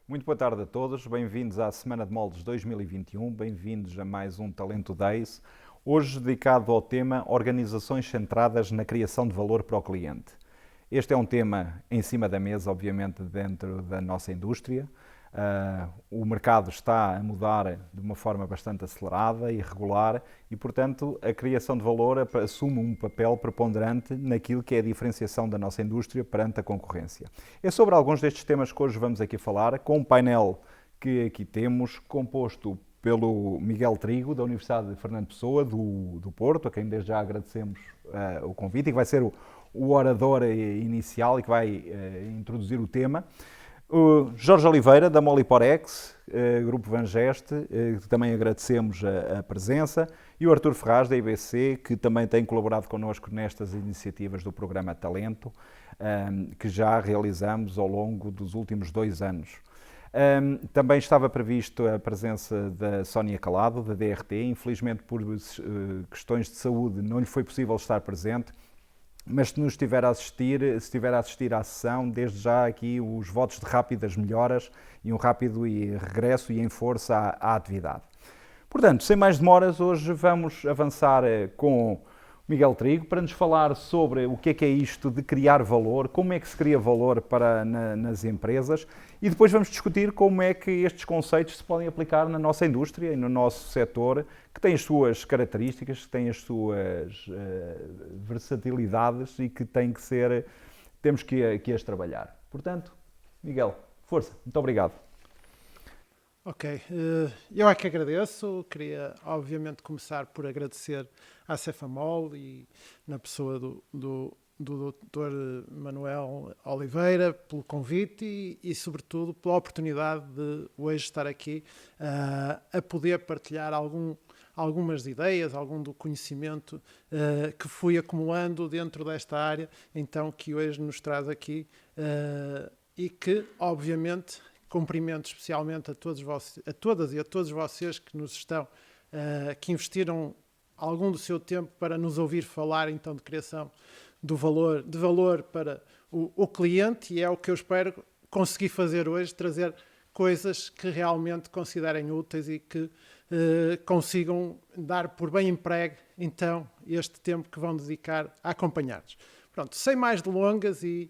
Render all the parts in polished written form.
Muito boa tarde a todos, bem-vindos à Semana de Moldes 2021, bem-vindos a mais um Talento Days, hoje dedicado ao tema Organizações centradas na criação de valor para o cliente. Este é um tema em cima da mesa, obviamente, dentro da nossa indústria. O mercado está a mudar de uma forma bastante acelerada e regular e, portanto, a criação de valor assume um papel preponderante naquilo que é a diferenciação da nossa indústria perante a concorrência. É sobre alguns destes temas que hoje vamos aqui falar, com um painel que aqui temos, composto pelo Miguel Trigo, da Universidade de Fernando Pessoa, do Porto, a quem desde já agradecemos o convite e que vai ser o orador inicial e que vai introduzir o tema. O Jorge Oliveira, da Moliporex, Grupo Vangeste, que também agradecemos a presença, e o Artur Ferraz, da IBC, que também tem colaborado connosco nestas iniciativas do programa Talento, que já realizamos ao longo dos últimos 2 anos. Também estava previsto a presença da Sónia Calado, da DRT, infelizmente por questões de saúde não lhe foi possível estar presente, mas se nos estiver a assistir à sessão, desde já aqui os votos de rápidas melhoras e um rápido regresso e em força à atividade. Portanto, sem mais demoras, hoje vamos avançar com Miguel Trigo para nos falar sobre o que é isto de criar valor, como é que se cria valor nas empresas e depois vamos discutir como é que estes conceitos se podem aplicar na nossa indústria e no nosso setor, que tem as suas características, que tem as suas versatilidades e que temos que as trabalhar. Portanto, Miguel, força, muito obrigado. Ok, eu é que agradeço. Queria, obviamente, começar por agradecer à Cefamol e na pessoa do Dr. Manuel Oliveira pelo convite e, sobretudo, pela oportunidade de hoje estar aqui a poder partilhar algumas ideias, algum do conhecimento que fui acumulando dentro desta área, então, que hoje nos traz aqui e que, obviamente, cumprimento especialmente a todas e a todos vocês que nos estão, que investiram algum do seu tempo para nos ouvir falar então de criação de valor para o cliente, e é o que eu espero conseguir fazer hoje, trazer coisas que realmente considerem úteis e que consigam dar por bem empregue então este tempo que vão dedicar a acompanhar-nos. Pronto, sem mais delongas, e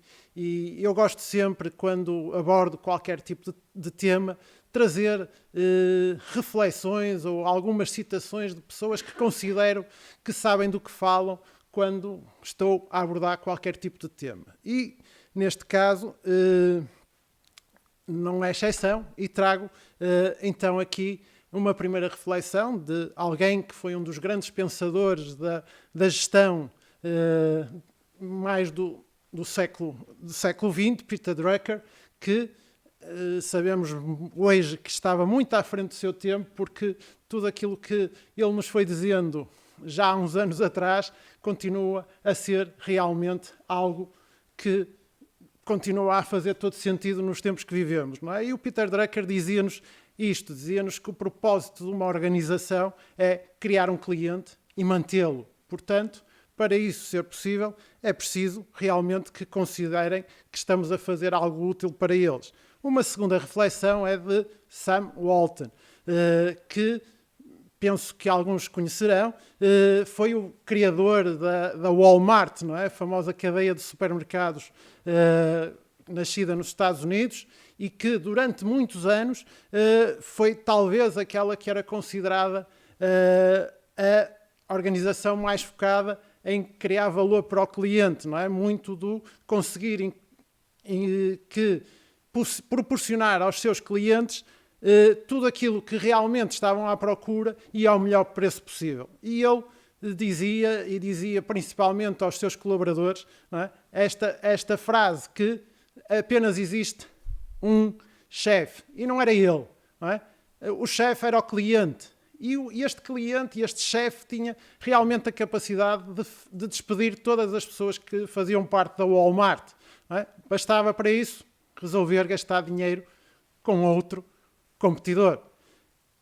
eu gosto sempre, quando abordo qualquer tipo de tema, trazer reflexões ou algumas citações de pessoas que considero que sabem do que falam quando estou a abordar qualquer tipo de tema. E, neste caso, não é exceção, e trago então aqui uma primeira reflexão de alguém que foi um dos grandes pensadores da gestão mais do século XX, Peter Drucker, que sabemos hoje que estava muito à frente do seu tempo, porque tudo aquilo que ele nos foi dizendo já há uns anos atrás continua a ser realmente algo que continua a fazer todo sentido nos tempos que vivemos, não é? E o Peter Drucker dizia-nos que o propósito de uma organização é criar um cliente e mantê-lo. Portanto, para isso ser possível, é preciso realmente que considerem que estamos a fazer algo útil para eles. Uma segunda reflexão é de Sam Walton, que penso que alguns conhecerão, foi o criador da Walmart, não é? A famosa cadeia de supermercados nascida nos Estados Unidos, e que durante muitos anos foi talvez aquela que era considerada a organização mais focada em criar valor para o cliente, não é? Muito do conseguir proporcionar aos seus clientes tudo aquilo que realmente estavam à procura e ao melhor preço possível. E ele dizia principalmente aos seus colaboradores, não é? esta frase, que apenas existe um chefe, e não era ele, não é? O chefe era o cliente. E este cliente, este chefe, tinha realmente a capacidade de despedir todas as pessoas que faziam parte da Walmart. Não é? Bastava para isso resolver gastar dinheiro com outro competidor.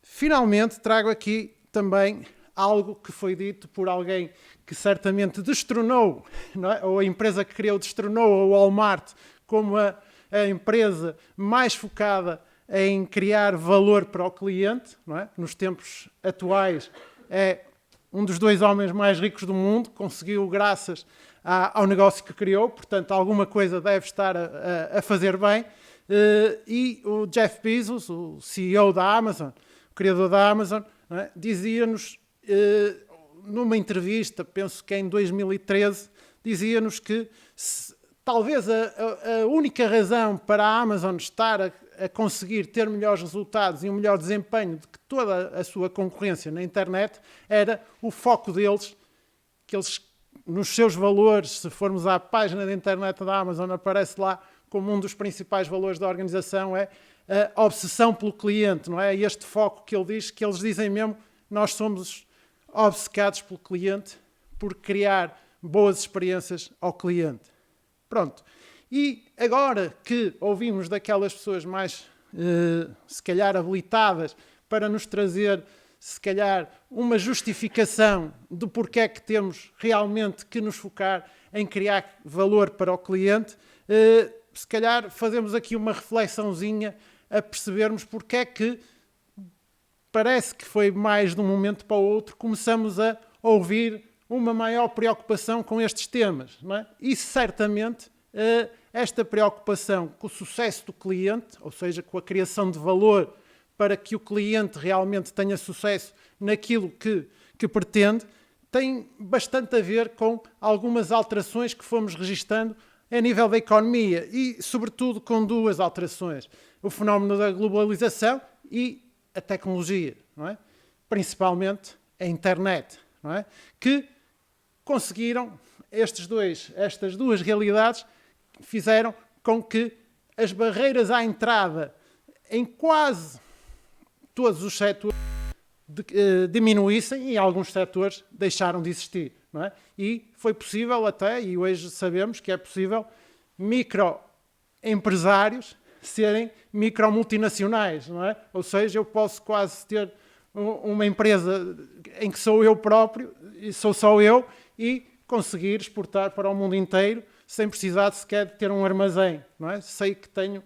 Finalmente, trago aqui também algo que foi dito por alguém que certamente destronou, não é? Ou a empresa que criou destronou a Walmart como a empresa mais focada em criar valor para o cliente, não é? Nos tempos atuais é um dos 2 homens mais ricos do mundo, conseguiu graças ao negócio que criou, portanto alguma coisa deve estar a fazer bem. E o Jeff Bezos, o CEO da Amazon, o criador da Amazon, não é? Dizia-nos numa entrevista, penso que em 2013, dizia-nos que talvez a única razão para a Amazon estar a conseguir ter melhores resultados e um melhor desempenho do que toda a sua concorrência na internet era o foco deles, que eles, nos seus valores, se formos à página da internet da Amazon, aparece lá como um dos principais valores da organização é a obsessão pelo cliente, não é? Este foco que ele diz, que eles dizem mesmo, nós somos obcecados pelo cliente, por criar boas experiências ao cliente. Pronto. E agora que ouvimos daquelas pessoas mais, se calhar, habilitadas para nos trazer, se calhar, uma justificação do porquê é que temos realmente que nos focar em criar valor para o cliente, se calhar fazemos aqui uma reflexãozinha a percebermos porque é que parece que foi mais de um momento para o outro, começamos a ouvir uma maior preocupação com estes temas, não é? E certamente esta preocupação com o sucesso do cliente, ou seja, com a criação de valor para que o cliente realmente tenha sucesso naquilo que pretende, tem bastante a ver com algumas alterações que fomos registando a nível da economia e, sobretudo, com 2 alterações. O fenómeno da globalização e a tecnologia, não é? Principalmente a internet, não é? Que conseguiram, estas 2 realidades fizeram com que as barreiras à entrada em quase todos os setores diminuíssem e alguns setores deixaram de existir, não é? E foi possível até, e hoje sabemos que é possível, microempresários serem micromultinacionais, não é? Ou seja, eu posso quase ter uma empresa em que sou eu próprio, e sou só eu, e conseguir exportar para o mundo inteiro sem precisar sequer de ter um armazém, não é? Sei que tenho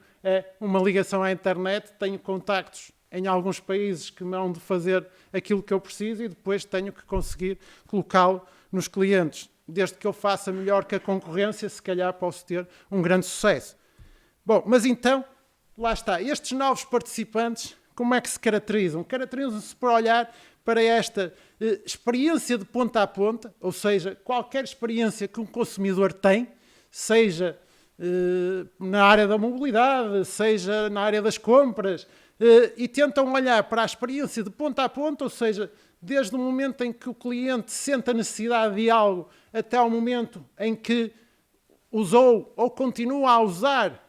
uma ligação à internet, tenho contactos em alguns países que me hão de fazer aquilo que eu preciso e depois tenho que conseguir colocá-lo nos clientes. Desde que eu faça melhor que a concorrência, se calhar posso ter um grande sucesso. Bom, mas então, lá está. Estes novos participantes, como é que se caracterizam? Caracterizam-se por olhar para esta experiência de ponta a ponta, ou seja, qualquer experiência que um consumidor tem, seja na área da mobilidade, seja na área das compras, e tentam olhar para a experiência de ponta a ponta, ou seja, desde o momento em que o cliente sente a necessidade de algo até ao momento em que usou ou continua a usar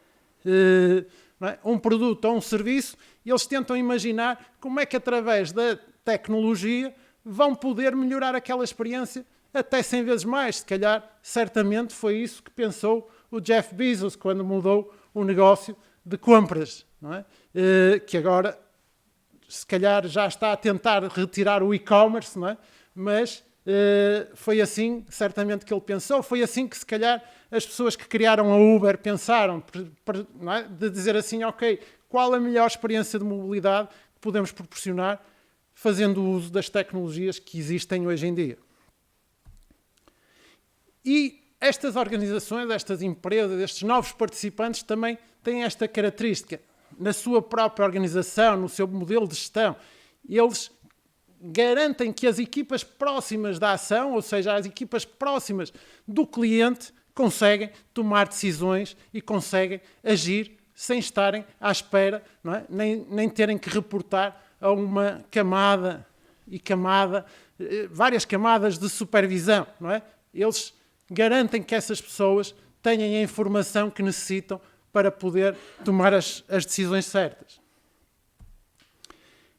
um produto ou um serviço, e eles tentam imaginar como é que através da tecnologia vão poder melhorar aquela experiência até 100 vezes mais. Se calhar, certamente foi isso que pensou o Jeff Bezos quando mudou o negócio de compras, não é? Que agora, se calhar, já está a tentar retirar o e-commerce, não é? Mas foi assim, certamente, que ele pensou. Foi assim que, se calhar, as pessoas que criaram a Uber pensaram, não é? De dizer assim, ok, qual a melhor experiência de mobilidade que podemos proporcionar fazendo uso das tecnologias que existem hoje em dia. E estas organizações, estas empresas, estes novos participantes também têm esta característica. Na sua própria organização, no seu modelo de gestão, eles garantem que as equipas próximas da ação, ou seja, as equipas próximas do cliente, conseguem tomar decisões e conseguem agir sem estarem à espera, não é? nem terem que reportar a uma camada e várias camadas de supervisão, não é? Eles garantem que essas pessoas tenham a informação que necessitam para poder tomar as decisões certas.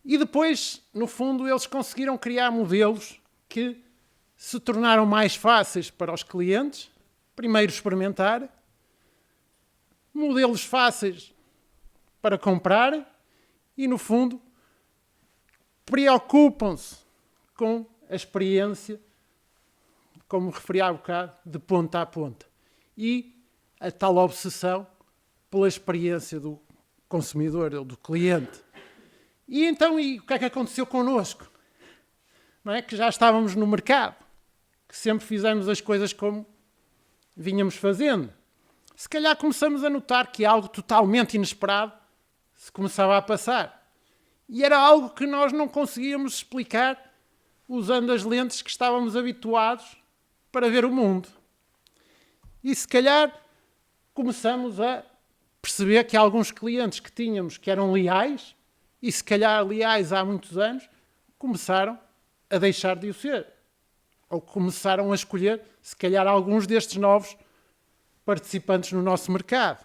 E depois, no fundo, eles conseguiram criar modelos que se tornaram mais fáceis para os clientes, primeiro experimentar, modelos fáceis para comprar e, no fundo, preocupam-se com a experiência, como referi há bocado, de ponta a ponta. E a tal obsessão pela experiência do consumidor ou do cliente. E então, o que é que aconteceu connosco? Não é? Que já estávamos no mercado, que sempre fizemos as coisas como vínhamos fazendo. Se calhar começamos a notar que algo totalmente inesperado se começava a passar. E era algo que nós não conseguíamos explicar usando as lentes que estávamos habituados para ver o mundo. E se calhar começamos a perceber que alguns clientes que tínhamos que eram leais, e se calhar leais há muitos anos, começaram a deixar de o ser. Ou começaram a escolher, se calhar, alguns destes novos participantes no nosso mercado.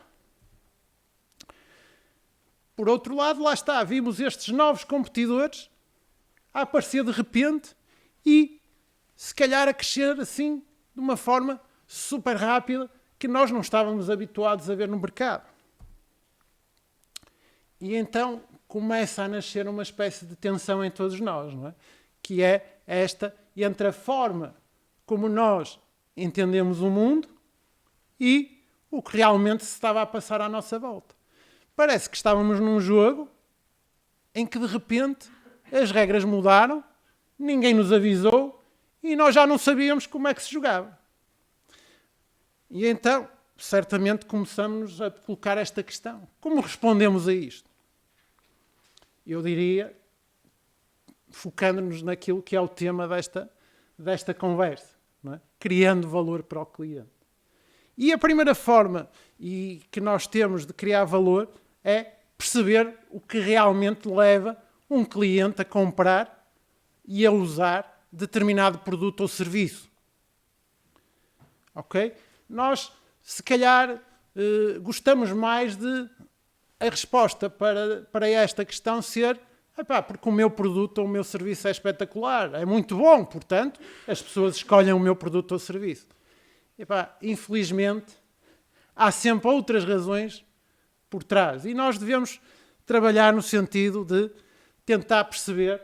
Por outro lado, lá está, vimos estes novos competidores a aparecer de repente e, se calhar, a crescer assim, de uma forma super rápida, que nós não estávamos habituados a ver no mercado. E então começa a nascer uma espécie de tensão em todos nós, não é? Que é esta entre a forma como nós entendemos o mundo e o que realmente se estava a passar à nossa volta. Parece que estávamos num jogo em que de repente as regras mudaram, ninguém nos avisou e nós já não sabíamos como é que se jogava. E então, certamente, começamos a colocar esta questão. Como respondemos a isto? Eu diria, focando-nos naquilo que é o tema desta conversa, não é? Criando valor para o cliente. E a primeira forma que nós temos de criar valor é perceber o que realmente leva um cliente a comprar e a usar determinado produto ou serviço. Ok? Nós, se calhar, gostamos mais de a resposta para esta questão ser porque o meu produto ou o meu serviço é espetacular, é muito bom, portanto, as pessoas escolhem o meu produto ou serviço. Infelizmente, há sempre outras razões por trás. E nós devemos trabalhar no sentido de tentar perceber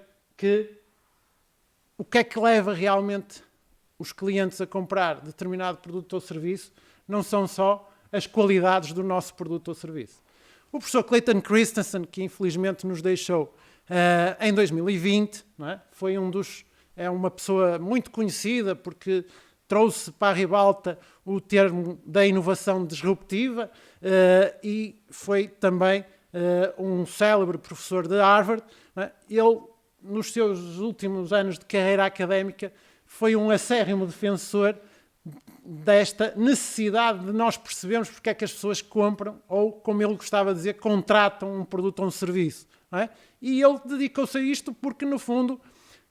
o que é que leva realmente os clientes a comprar determinado produto ou serviço, não são só as qualidades do nosso produto ou serviço. O professor Clayton Christensen, que infelizmente nos deixou em 2020, não é? É uma pessoa muito conhecida porque trouxe para a ribalta o termo da inovação disruptiva e foi também um célebre professor de Harvard. Não é? Ele, nos seus últimos anos de carreira académica, foi um acérrimo defensor desta necessidade de nós percebermos porque é que as pessoas compram ou, como ele gostava de dizer, contratam um produto ou um serviço. Não é? E ele dedicou-se a isto porque, no fundo,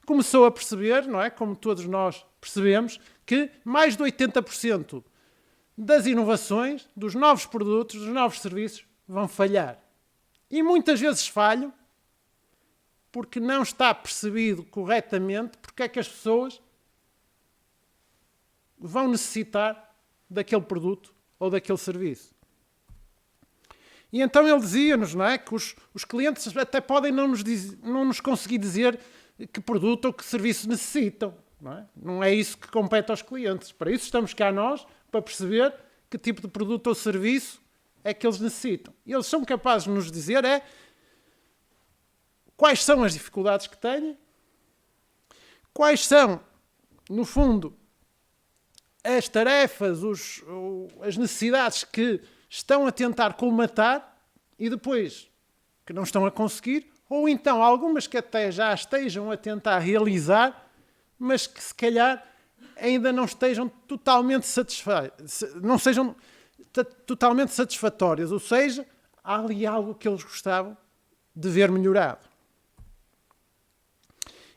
começou a perceber, não é? Como todos nós percebemos, que mais de 80% das inovações, dos novos produtos, dos novos serviços, vão falhar. E muitas vezes falham porque não está percebido corretamente porque é que as pessoas vão necessitar daquele produto ou daquele serviço. E então ele dizia-nos, não é, que os clientes até podem não nos conseguir dizer que produto ou que serviço necessitam. Não é isso que compete aos clientes. Para isso estamos cá nós, para perceber que tipo de produto ou serviço é que eles necessitam. E eles são capazes de nos dizer quais são as dificuldades que têm, quais são, no fundo, as tarefas, as necessidades que estão a tentar colmatar e depois que não estão a conseguir, ou então algumas que até já estejam a tentar realizar, mas que se calhar ainda não estejam totalmente satisfatórias, ou seja, há ali algo que eles gostavam de ver melhorado.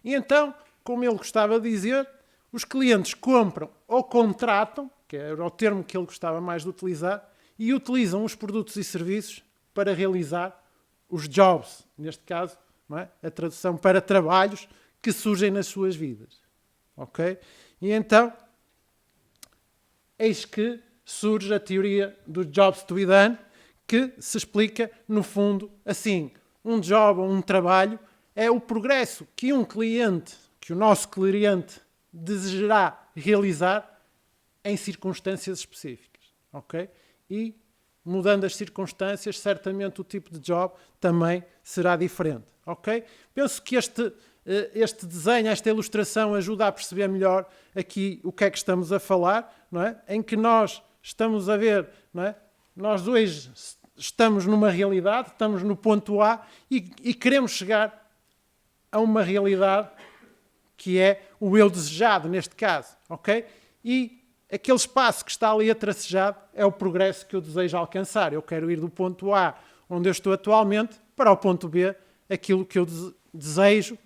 E então, como ele gostava de dizer, os clientes compram ou contratam, que era o termo que ele gostava mais de utilizar, e utilizam os produtos e serviços para realizar os jobs, neste caso, não é? A tradução para trabalhos que surgem nas suas vidas. Ok? E então, eis que surge a teoria do jobs to be done, que se explica, no fundo, assim: um job ou um trabalho é o progresso que o nosso cliente desejará realizar em circunstâncias específicas. Ok? E mudando as circunstâncias, certamente o tipo de job também será diferente, ok? Penso que este desenho, esta ilustração ajuda a perceber melhor aqui o que é que estamos a falar, não é? Em que nós estamos a ver, não é? Nós hoje estamos numa realidade, estamos no ponto A e queremos chegar a uma realidade que é o eu desejado, neste caso, ok? E aquele espaço que está ali a tracejado é o progresso que eu desejo alcançar. Eu quero ir do ponto A, onde eu estou atualmente, para o ponto B, aquilo que eu desejo,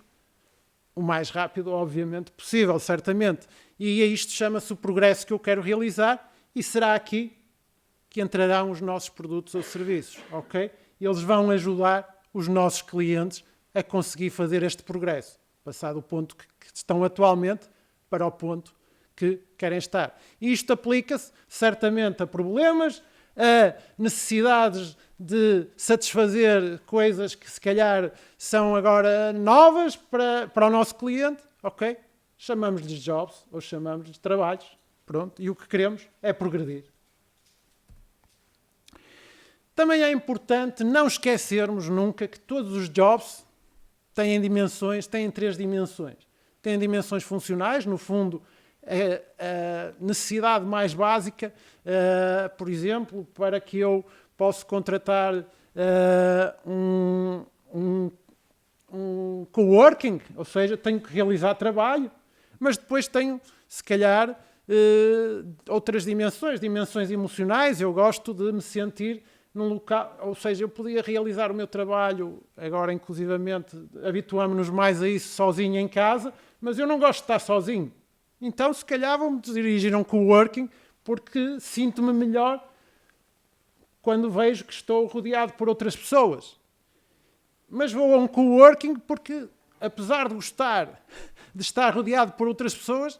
o mais rápido, obviamente, possível, certamente. E isto chama-se o progresso que eu quero realizar e será aqui que entrarão os nossos produtos ou serviços, ok? Eles vão ajudar os nossos clientes a conseguir fazer este progresso, passar do ponto que estão atualmente para o ponto que querem estar. E isto aplica-se certamente a problemas, a necessidades de satisfazer coisas que se calhar são agora novas para o nosso cliente, ok? Chamamos-lhes jobs ou chamamos-lhes trabalhos, pronto, e o que queremos é progredir. Também é importante não esquecermos nunca que todos os jobs têm dimensões, têm 3 dimensões. Têm dimensões funcionais, no fundo, a necessidade mais básica, por exemplo, para que eu possa contratar um coworking, ou seja, tenho que realizar trabalho, mas depois tenho, se calhar, outras dimensões emocionais. Eu gosto de me sentir num local, ou seja, eu podia realizar o meu trabalho, agora inclusivamente habituamos-nos mais a isso sozinho em casa, mas eu não gosto de estar sozinho. Então, se calhar, vou-me dirigir a um coworking porque sinto-me melhor quando vejo que estou rodeado por outras pessoas. Mas vou a um coworking porque, apesar de gostar de estar rodeado por outras pessoas,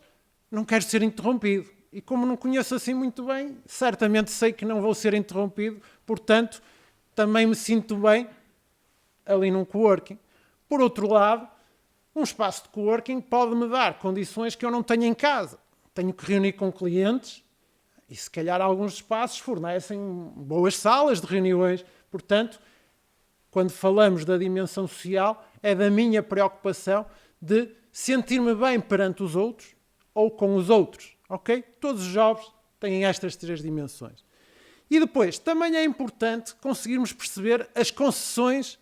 não quero ser interrompido. E como não conheço assim muito bem, certamente sei que não vou ser interrompido, portanto, também me sinto bem ali num coworking. Por outro lado, um espaço de coworking pode-me dar condições que eu não tenho em casa. Tenho que reunir com clientes e, se calhar, alguns espaços fornecem boas salas de reuniões. Portanto, quando falamos da dimensão social, é da minha preocupação de sentir-me bem perante os outros ou com os outros. Ok? Todos os jobs têm estas 3 dimensões. E depois, também é importante conseguirmos perceber as concessões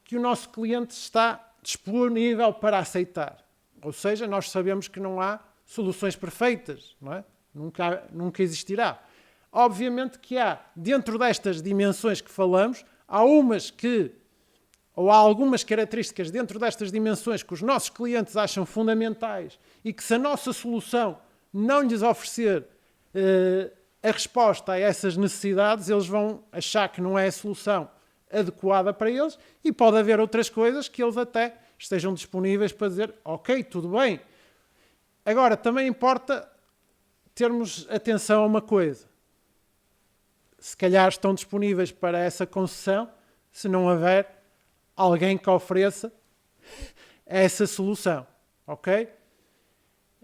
que o nosso cliente está disponível para aceitar. Ou seja, nós sabemos que não há soluções perfeitas, não é? Nunca existirá. Obviamente que há, dentro destas dimensões que falamos, há algumas características dentro destas dimensões que os nossos clientes acham fundamentais e que, se a nossa solução não lhes oferecer a resposta a essas necessidades, eles vão achar que não é a solução adequada para eles e pode haver outras coisas que eles até estejam disponíveis para dizer ok, tudo bem. Agora, também importa termos atenção a uma coisa. Se calhar estão disponíveis para essa concessão se não houver alguém que ofereça essa solução, ok?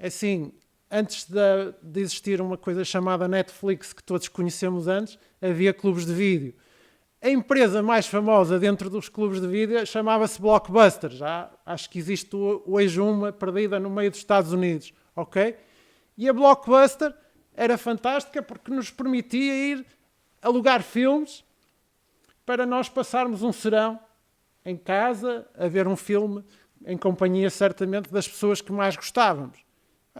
Assim, antes de existir uma coisa chamada Netflix, que todos conhecemos antes, havia clubes de vídeo. A empresa mais famosa dentro dos clubes de vídeo chamava-se Blockbuster. Já acho que existe hoje uma perdida no meio dos Estados Unidos, ok? E a Blockbuster era fantástica porque nos permitia ir alugar filmes para nós passarmos um serão em casa a ver um filme em companhia, certamente, das pessoas que mais gostávamos.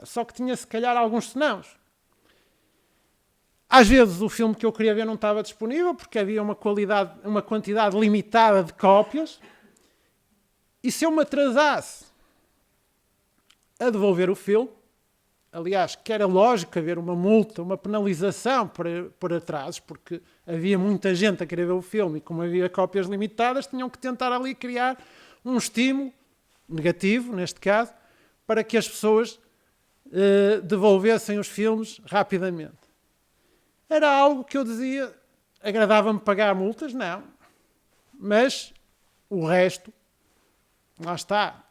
Só que tinha, se calhar, alguns senãos. Às vezes o filme que eu queria ver não estava disponível porque havia uma quantidade limitada de cópias. E se eu me atrasasse a devolver o filme, aliás, que era lógico haver uma multa, uma penalização por atrasos, porque havia muita gente a querer ver o filme e como havia cópias limitadas, tinham que tentar ali criar um estímulo negativo, neste caso, para que as pessoas devolvessem os filmes rapidamente. Era algo que eu dizia, agradava-me pagar multas? Não. Mas o resto, lá está,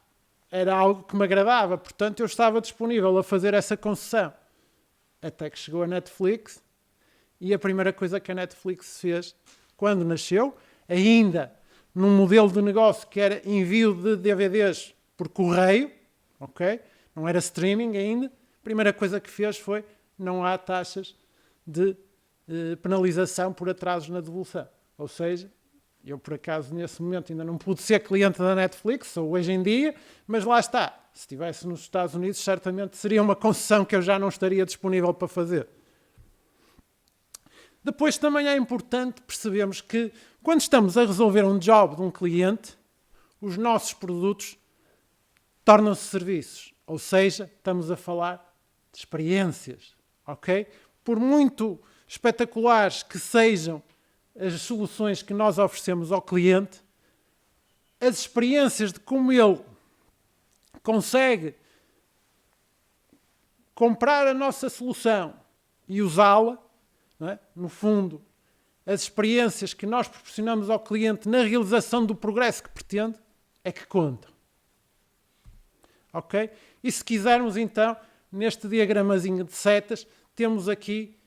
era algo que me agradava. Portanto, eu estava disponível a fazer essa concessão. Até que chegou a Netflix E a primeira coisa que a Netflix fez quando nasceu, ainda num modelo de negócio que era envio de DVDs por correio, ok? Não era streaming ainda, a primeira coisa que fez foi não há taxas de penalização por atrasos na devolução. Ou seja, eu por acaso nesse momento ainda não pude ser cliente da Netflix, ou hoje em dia, mas lá está. Se estivesse nos Estados Unidos, certamente seria uma concessão que eu já não estaria disponível para fazer. Depois também é importante percebermos que quando estamos a resolver um job de um cliente, os nossos produtos tornam-se serviços. Ou seja, estamos a falar de experiências, ok? Por muito espetaculares que sejam as soluções que nós oferecemos ao cliente, as experiências de como ele consegue comprar a nossa solução e usá-la, não é? No fundo, as experiências que nós proporcionamos ao cliente na realização do progresso que pretende, é que contam. Ok? E se quisermos então, neste diagramazinho de setas, temos aqui,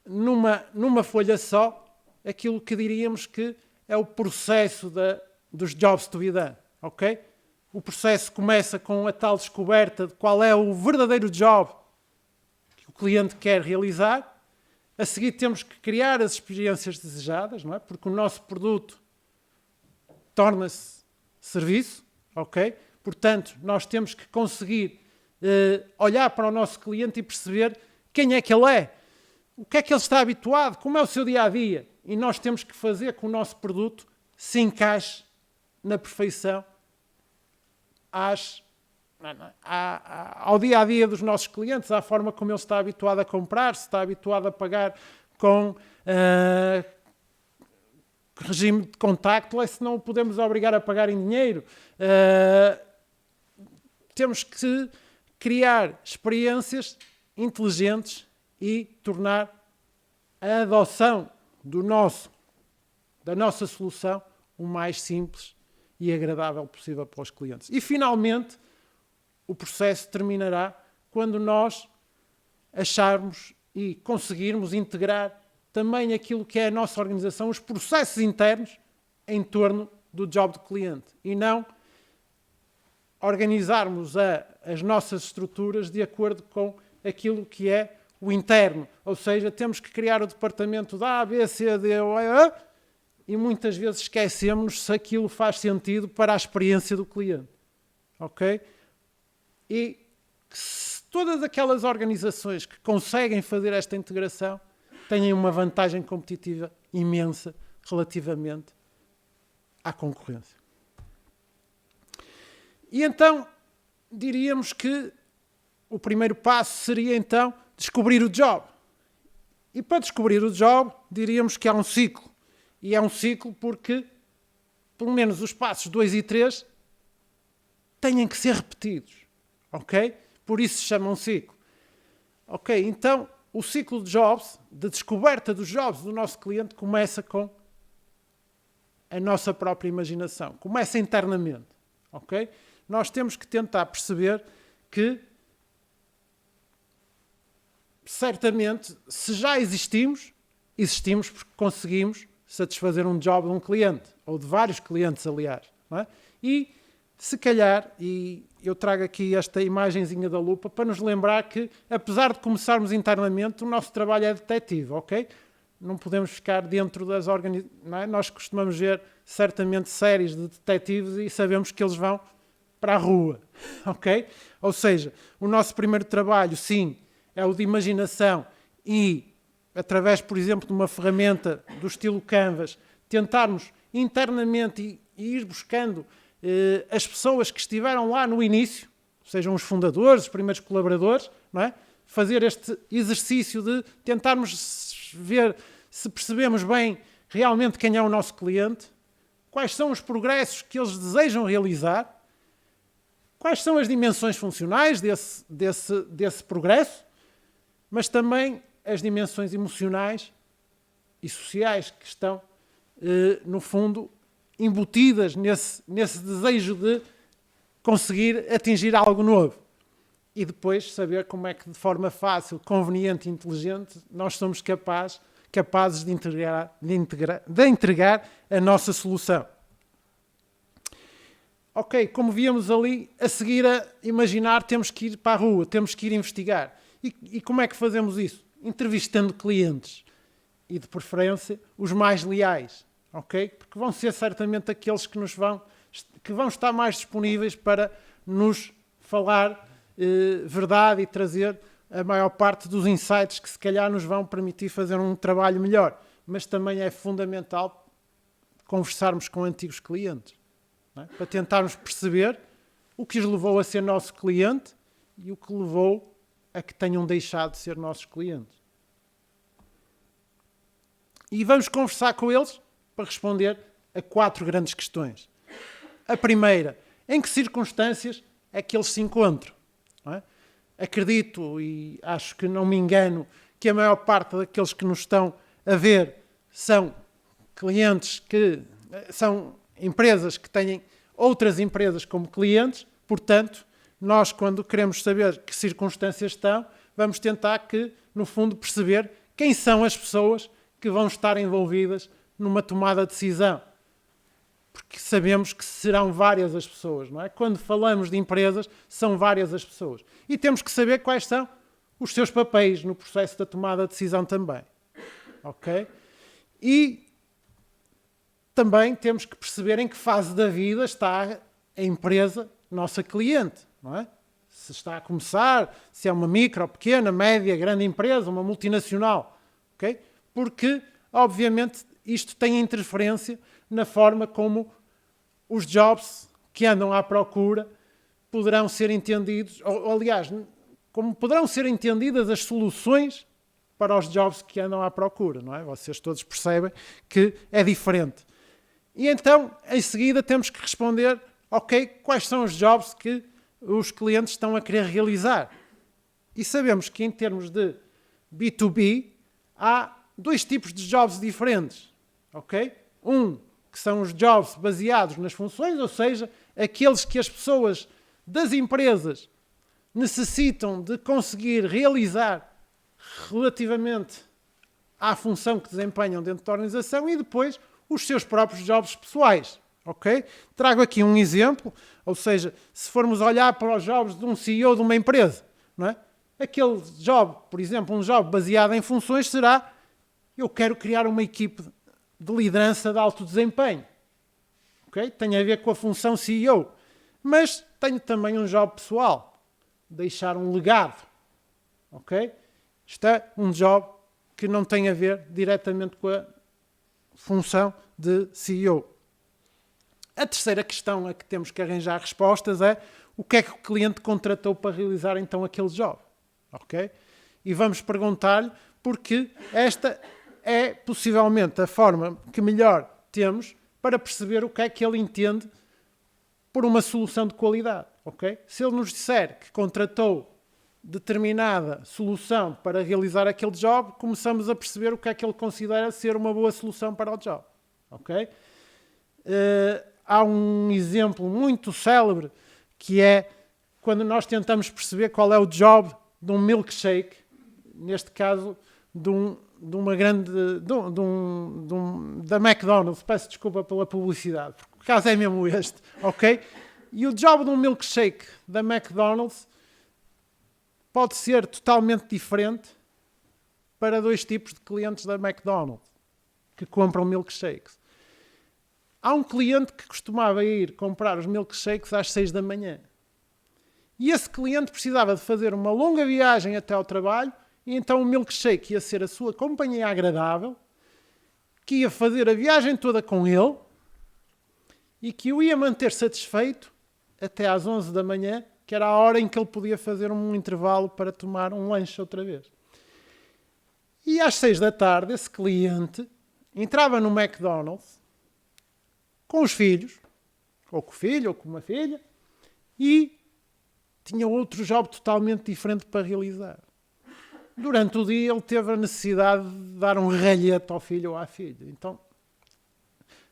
numa folha só, aquilo que diríamos que é o processo dos jobs to be done. Ok? O processo começa com a tal descoberta de qual é o verdadeiro job que o cliente quer realizar. A seguir temos que criar as experiências desejadas, não é? Porque o nosso produto torna-se serviço, ok? Portanto, nós temos que conseguir olhar para o nosso cliente e perceber quem é que ele é, o que é que ele está habituado, como é o seu dia-a-dia. E nós temos que fazer que o nosso produto se encaixe na perfeição ao dia-a-dia dos nossos clientes, à forma como ele está habituado a comprar, se está habituado a pagar com regime de contactless, não o podemos obrigar a pagar em dinheiro. Temos que criar experiências inteligentes e tornar a adoção da nossa solução o mais simples e agradável possível para os clientes. E, finalmente, o processo terminará quando nós acharmos e conseguirmos integrar também aquilo que é a nossa organização, os processos internos em torno do job do cliente e não organizarmos as nossas estruturas de acordo com aquilo que é o interno. Ou seja, temos que criar o departamento da A, B, C, D, ou E, e muitas vezes esquecemos se aquilo faz sentido para a experiência do cliente. Ok? E todas aquelas organizações que conseguem fazer esta integração têm uma vantagem competitiva imensa relativamente à concorrência. E então, diríamos que o primeiro passo seria então descobrir o job. E para descobrir o job, diríamos que há um ciclo. E é um ciclo porque, pelo menos os passos 2 e 3, têm que ser repetidos. Ok? Por isso se chama um ciclo. Ok? Então, o ciclo de jobs, de descoberta dos jobs do nosso cliente, começa com a nossa própria imaginação. Começa internamente. Ok? Nós temos que tentar perceber que, certamente, se já existimos porque conseguimos satisfazer um job de um cliente, ou de vários clientes, aliás. Não é? E, se calhar, e eu trago aqui esta imagenzinha da lupa para nos lembrar que, apesar de começarmos internamente, o nosso trabalho é detetive, ok? Não podemos ficar dentro das organizações. É? Nós costumamos ver, certamente, séries de detetives e sabemos que eles vão para a rua, ok? Ou seja, o nosso primeiro trabalho, sim, é o de imaginação e, através, por exemplo, de uma ferramenta do estilo Canvas, tentarmos internamente e ir buscando as pessoas que estiveram lá no início, sejam os fundadores, os primeiros colaboradores, não é? Fazer este exercício de tentarmos ver se percebemos bem realmente quem é o nosso cliente, quais são os progressos que eles desejam realizar, quais são as dimensões funcionais desse progresso, mas também as dimensões emocionais e sociais que estão, no fundo, embutidas nesse desejo de conseguir atingir algo novo. e depois saber como é que de forma fácil, conveniente e inteligente nós somos capazes de entregar a nossa solução. Ok, como víamos ali, a seguir a imaginar, temos que ir para a rua, temos que ir investigar. E como é que fazemos isso? Entrevistando clientes. E de preferência, os mais leais. Ok? Porque vão ser certamente aqueles que vão estar mais disponíveis para nos falar verdade e trazer a maior parte dos insights que se calhar nos vão permitir fazer um trabalho melhor. Mas também é fundamental conversarmos com antigos clientes. Não é? Para tentarmos perceber o que os levou a ser nosso cliente e o que levou a que tenham deixado de ser nossos clientes. E vamos conversar com eles para responder a 4 grandes questões. A primeira, em que circunstâncias é que eles se encontram? Não é? Acredito e acho que não me engano que a maior parte daqueles que nos estão a ver são clientes que são empresas que têm outras empresas como clientes, portanto, nós quando queremos saber que circunstâncias estão, vamos tentar que, no fundo, perceber quem são as pessoas que vão estar envolvidas numa tomada de decisão. Porque sabemos que serão várias as pessoas, não é? Quando falamos de empresas, são várias as pessoas. E temos que saber quais são os seus papéis no processo da tomada de decisão também. Ok? E também temos que perceber em que fase da vida está a empresa nossa cliente, não é? Se está a começar, se é uma micro, pequena, média, grande empresa, uma multinacional. Ok? Porque, obviamente, isto tem interferência na forma como os jobs que andam à procura poderão ser entendidos, ou aliás, como poderão ser entendidas as soluções para os jobs que andam à procura, não é? Vocês todos percebem que é diferente. E então, em seguida, temos que responder, ok, quais são os jobs que os clientes estão a querer realizar? E sabemos que em termos de B2B, há 2 tipos de jobs diferentes, ok? Que são os jobs baseados nas funções, ou seja, aqueles que as pessoas das empresas necessitam de conseguir realizar relativamente à função que desempenham dentro da organização, e depois os seus próprios jobs pessoais, ok? Trago aqui um exemplo, ou seja, se formos olhar para os jobs de um CEO de uma empresa, não é? Aquele job, por exemplo, um job baseado em funções será: eu quero criar uma equipe de liderança de alto desempenho. Okay? Tem a ver com a função CEO. Mas tenho também um job pessoal. Deixar um legado. Okay? Isto é um job que não tem a ver diretamente com a função de CEO. A terceira questão a que temos que arranjar respostas é: o que é que o cliente contratou para realizar então aquele job? Okay? E vamos perguntar-lhe, porque esta é possivelmente a forma que melhor temos para perceber o que é que ele entende por uma solução de qualidade. Okay? Se ele nos disser que contratou determinada solução para realizar aquele job, começamos a perceber o que é que ele considera ser uma boa solução para o job. Okay? Há um exemplo muito célebre que é quando nós tentamos perceber qual é o job de um milkshake, neste caso da McDonald's. Peço desculpa pela publicidade, porque o caso é mesmo este, ok? E o job de um milkshake da McDonald's pode ser totalmente diferente para 2 tipos de clientes da McDonald's que compram milkshakes. Há um cliente que costumava ir comprar os milkshakes às 6 da manhã. E esse cliente precisava de fazer uma longa viagem até ao trabalho, e então o milkshake ia ser a sua companhia agradável, que ia fazer a viagem toda com ele e que o ia manter satisfeito até às 11 da manhã, que era a hora em que ele podia fazer um intervalo para tomar um lanche outra vez. E às 6 da tarde, esse cliente entrava no McDonald's com os filhos, ou com o filho, ou com uma filha, e tinha outro job totalmente diferente para realizar. Durante o dia ele teve a necessidade de dar um ralhete ao filho ou à filha. Então,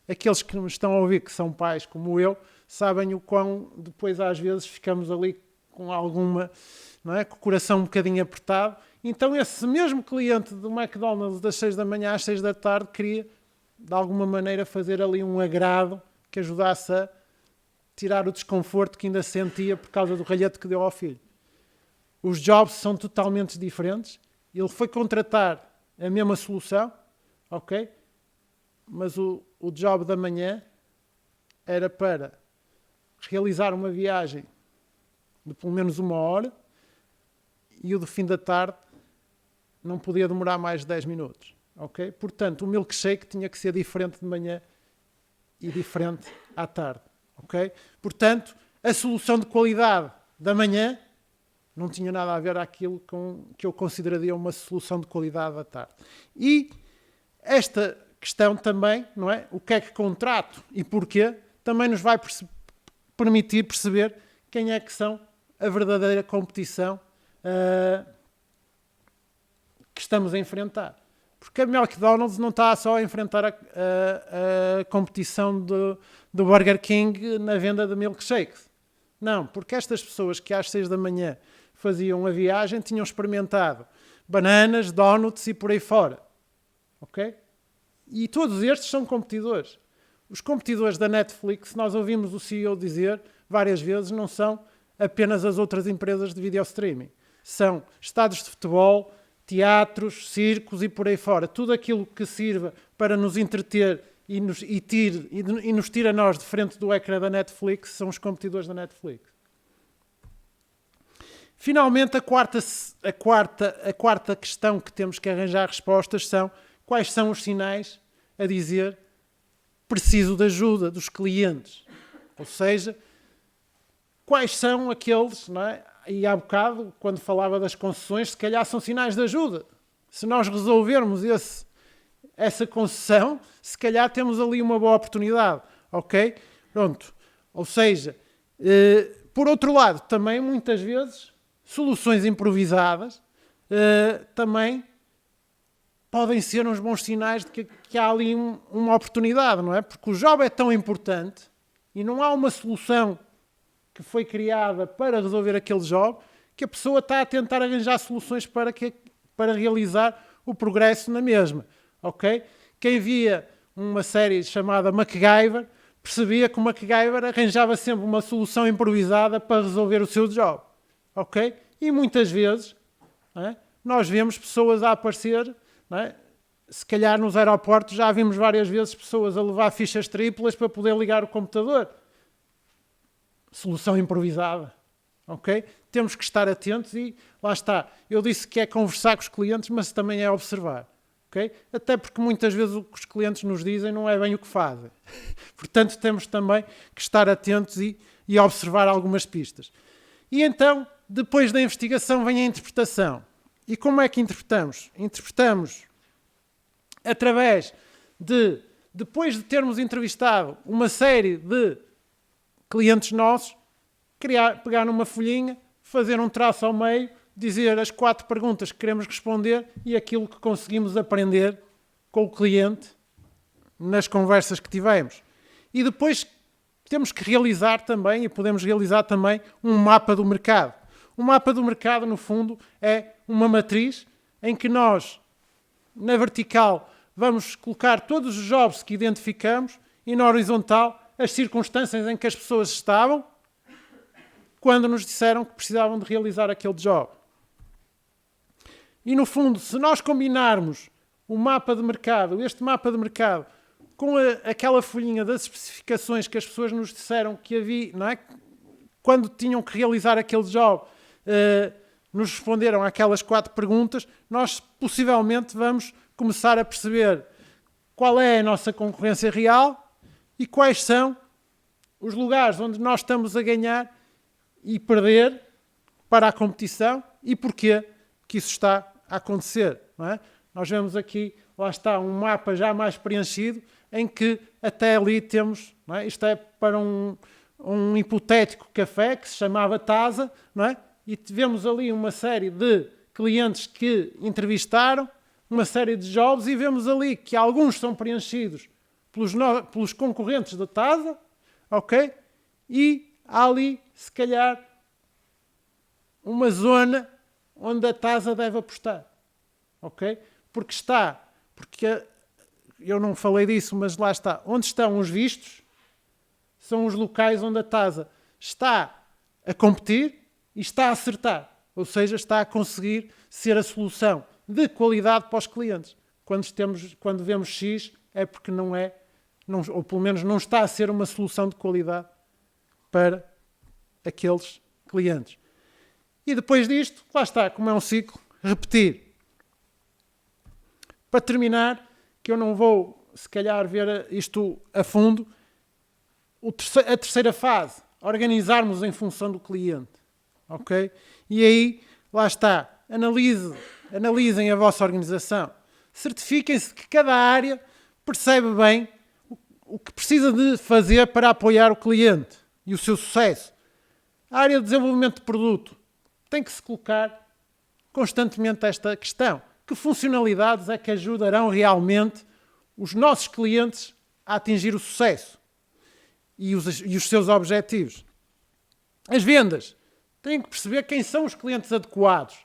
aqueles que me estão a ouvir, que são pais como eu, sabem o quão depois às vezes ficamos ali com alguma não é? Com o coração um bocadinho apertado. Então esse mesmo cliente do McDonald's das 6 da manhã às 6 da tarde queria, de alguma maneira, fazer ali um agrado que ajudasse a tirar o desconforto que ainda sentia por causa do ralhete que deu ao filho. Os jobs são totalmente diferentes. Ele foi contratar a mesma solução, ok? Mas o job da manhã era para realizar uma viagem de pelo menos 1 hora e o do fim da tarde não podia demorar mais de 10 minutos, ok? Portanto, o milkshake tinha que ser diferente de manhã e diferente à tarde, ok? Portanto, a solução de qualidade da manhã não tinha nada a ver aquilo com que eu consideraria uma solução de qualidade da tarde. E esta questão também, não é? O que é que contrato e porquê, também nos vai permitir perceber quem é que são a verdadeira competição que estamos a enfrentar. Porque a McDonald's não está só a enfrentar a competição do Burger King na venda de milkshakes. Não, porque estas pessoas que às 6 da manhã faziam a viagem tinham experimentado bananas, donuts e por aí fora. Ok? E todos estes são competidores. Os competidores da Netflix, nós ouvimos o CEO dizer várias vezes, não são apenas as outras empresas de video streaming. São estádios de futebol, teatros, circos e por aí fora. Tudo aquilo que sirva para nos entreter e nos tira a nós de frente do ecrã da Netflix são os competidores da Netflix. Finalmente, a quarta questão que temos que arranjar respostas são quais são os sinais a dizer preciso de ajuda dos clientes. Ou seja, quais são aqueles, não é? E há bocado, quando falava das concessões, se calhar são sinais de ajuda. Se nós resolvermos essa concessão, se calhar temos ali uma boa oportunidade. Ok? Pronto. Ou seja, por outro lado, também muitas vezes soluções improvisadas também podem ser uns bons sinais de que há ali uma oportunidade, não é? Porque o job é tão importante e não há uma solução que foi criada para resolver aquele job que a pessoa está a tentar arranjar soluções para realizar o progresso na mesma, ok? Quem via uma série chamada MacGyver percebia que o MacGyver arranjava sempre uma solução improvisada para resolver o seu job. Ok? E muitas vezes nós vemos pessoas a aparecer, se calhar nos aeroportos já vimos várias vezes pessoas a levar fichas triplas para poder ligar o computador. Solução improvisada. Ok? Temos que estar atentos e lá está. Eu disse que é conversar com os clientes, mas também é observar. Okay? Até porque muitas vezes o que os clientes nos dizem não é bem o que fazem. Portanto, temos também que estar atentos e observar algumas pistas. E então, depois da investigação, vem a interpretação. E como é que interpretamos? Interpretamos através depois de termos entrevistado uma série de clientes nossos, pegar numa folhinha, fazer um traço ao meio, dizer as 4 perguntas que queremos responder e aquilo que conseguimos aprender com o cliente nas conversas que tivemos. E depois temos que realizar também, e podemos realizar também, um mapa do mercado. O mapa do mercado, no fundo, é uma matriz em que nós, na vertical, vamos colocar todos os jobs que identificamos e na horizontal as circunstâncias em que as pessoas estavam quando nos disseram que precisavam de realizar aquele job. E no fundo, se nós combinarmos o mapa de mercado, este mapa de mercado, com aquela folhinha das especificações que as pessoas nos disseram que havia, não é? Quando tinham que realizar aquele job, nos responderam àquelas 4 perguntas, nós possivelmente vamos começar a perceber qual é a nossa concorrência real e quais são os lugares onde nós estamos a ganhar e perder para a competição e porquê que isso está a acontecer. Não é? Nós vemos aqui, lá está, um mapa já mais preenchido em que até ali temos, não é? Isto é para um hipotético café que se chamava Taza, não é? E tivemos ali uma série de clientes que entrevistaram, uma série de jobs e vemos ali que alguns são preenchidos pelos concorrentes da Taza, ok? E há ali, se calhar, uma zona onde a TASA deve apostar. Ok? Porque eu não falei disso, mas lá está. Onde estão os vistos são os locais onde a TASA está a competir e está a acertar. Ou seja, está a conseguir ser a solução de qualidade para os clientes. Quando vemos X, é porque não é, ou pelo menos não está a ser uma solução de qualidade para aqueles clientes. E depois disto, lá está, como é um ciclo, repetir. Para terminar, que eu não vou, se calhar, ver isto a fundo, a terceira fase, organizarmos em função do cliente. Ok? E aí, lá está, analisem a vossa organização. Certifiquem-se que cada área percebe bem o que precisa de fazer para apoiar o cliente e o seu sucesso. A área de desenvolvimento de produto tem que se colocar constantemente esta questão. Que funcionalidades é que ajudarão realmente os nossos clientes a atingir o sucesso e os seus objetivos? As vendas têm que perceber quem são os clientes adequados,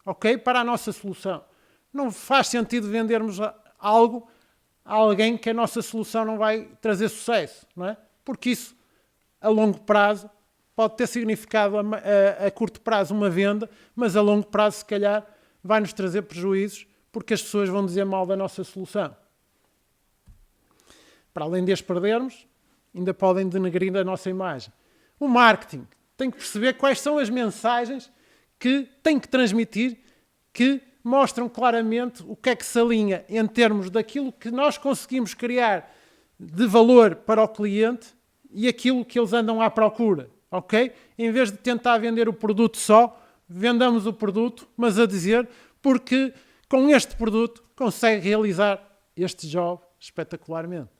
ok? Para a nossa solução. Não faz sentido vendermos algo a alguém que a nossa solução não vai trazer sucesso, não é? Porque isso, a longo prazo, pode ter significado a curto prazo uma venda, mas a longo prazo, se calhar, vai-nos trazer prejuízos porque as pessoas vão dizer mal da nossa solução. Para além de as perdermos, ainda podem denegrir a nossa imagem. O marketing tem que perceber quais são as mensagens que tem que transmitir, que mostram claramente o que é que se alinha em termos daquilo que nós conseguimos criar de valor para o cliente e aquilo que eles andam à procura, ok? Em vez de tentar vender o produto só, vendamos o produto, mas a dizer porque com este produto consegue realizar este job espetacularmente.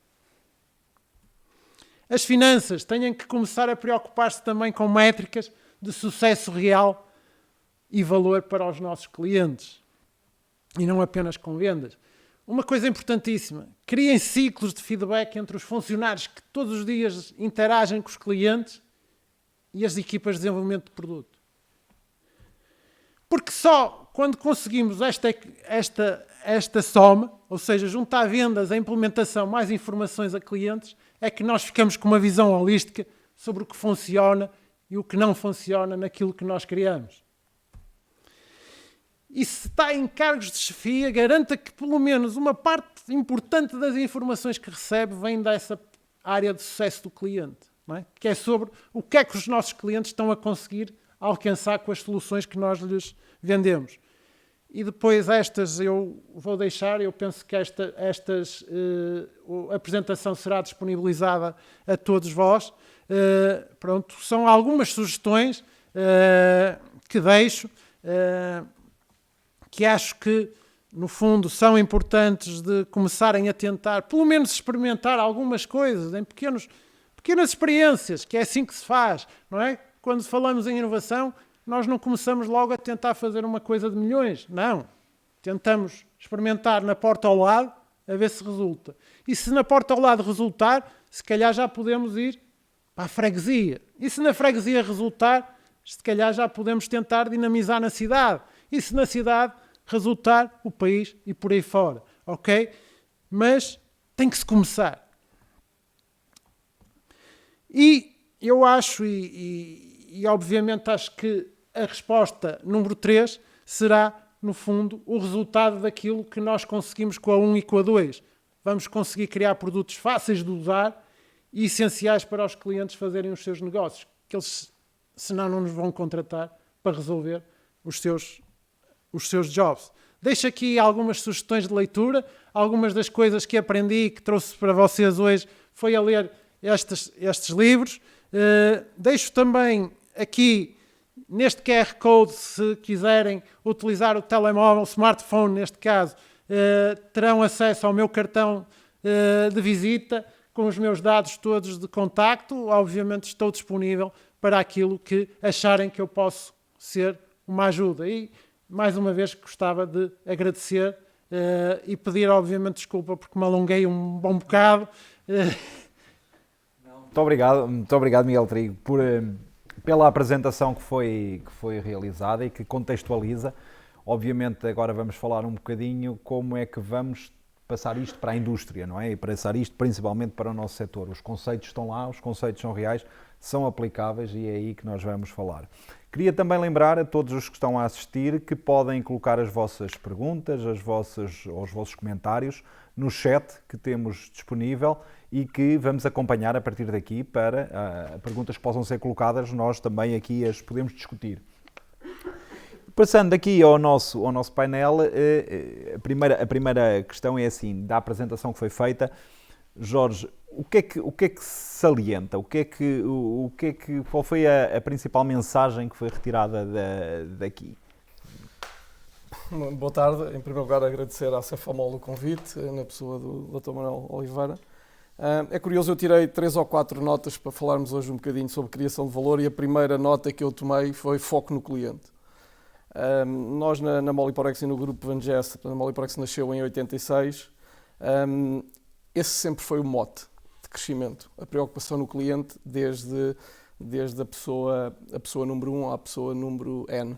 As finanças têm que começar a preocupar-se também com métricas de sucesso real e valor para os nossos clientes. E não apenas com vendas. Uma coisa importantíssima, criem ciclos de feedback entre os funcionários que todos os dias interagem com os clientes e as equipas de desenvolvimento de produto. Porque só quando conseguimos esta soma, ou seja, juntar vendas, a implementação, mais informações a clientes, é que nós ficamos com uma visão holística sobre o que funciona e o que não funciona naquilo que nós criamos. E se está em cargos de chefia, garanta que pelo menos uma parte importante das informações que recebe vem dessa área de sucesso do cliente, não é? Que é sobre o que é que os nossos clientes estão a conseguir alcançar com as soluções que nós lhes vendemos. E depois estas eu vou deixar, eu penso que a apresentação será disponibilizada a todos vós. Pronto, são algumas sugestões que deixo, que acho que, no fundo, são importantes de começarem a tentar, pelo menos experimentar algumas coisas, em pequenas experiências, que é assim que se faz, não é? Quando falamos em inovação, nós não começamos logo a tentar fazer uma coisa de milhões, não. Tentamos experimentar na porta ao lado, a ver se resulta. E se na porta ao lado resultar, se calhar já podemos ir para a freguesia. E se na freguesia resultar, se calhar já podemos tentar dinamizar na cidade. E se na cidade resultar, o país e por aí fora. Ok? Mas tem que se começar. E eu acho, e obviamente acho que a resposta número 3 será, no fundo, o resultado daquilo que nós conseguimos com a 1 e com a 2. Vamos conseguir criar produtos fáceis de usar e essenciais para os clientes fazerem os seus negócios, que eles, senão, não nos vão contratar para resolver os seus jobs. Deixo aqui algumas sugestões de leitura. Algumas das coisas que aprendi e que trouxe para vocês hoje foi a ler estes livros. Deixo também aqui, neste QR Code, se quiserem utilizar o telemóvel, o smartphone neste caso, terão acesso ao meu cartão de visita com os meus dados todos de contacto. Obviamente estou disponível para aquilo que acharem que eu posso ser uma ajuda. E, mais uma vez, gostava de agradecer e pedir, obviamente, desculpa porque me alonguei um bom bocado. Muito obrigado, Miguel Trigo, pela apresentação que foi realizada e que contextualiza. Obviamente agora vamos falar um bocadinho como é que vamos passar isto para a indústria, não é? E passar isto principalmente para o nosso setor. Os conceitos estão lá, os conceitos são reais, são aplicáveis e é aí que nós vamos falar. Queria também lembrar a todos os que estão a assistir que podem colocar as vossas perguntas, os vossos comentários no chat que temos disponível e que vamos acompanhar a partir daqui para perguntas que possam ser colocadas, nós também aqui as podemos discutir. Passando aqui ao nosso painel, a primeira questão é assim, da apresentação que foi feita. Jorge, o que é que se salienta? Qual foi a principal mensagem que foi retirada daqui? Boa tarde. Em primeiro lugar, agradecer à Cefamol o convite, na pessoa do Dr. Manuel Oliveira. É curioso, eu tirei 3 ou 4 notas para falarmos hoje um bocadinho sobre criação de valor e a primeira nota que eu tomei foi foco no cliente. Nós na Moliporex e no grupo Vangest, a Moliporex nasceu em 86, esse sempre foi o mote de crescimento, a preocupação no cliente desde a pessoa número 1 à pessoa número N.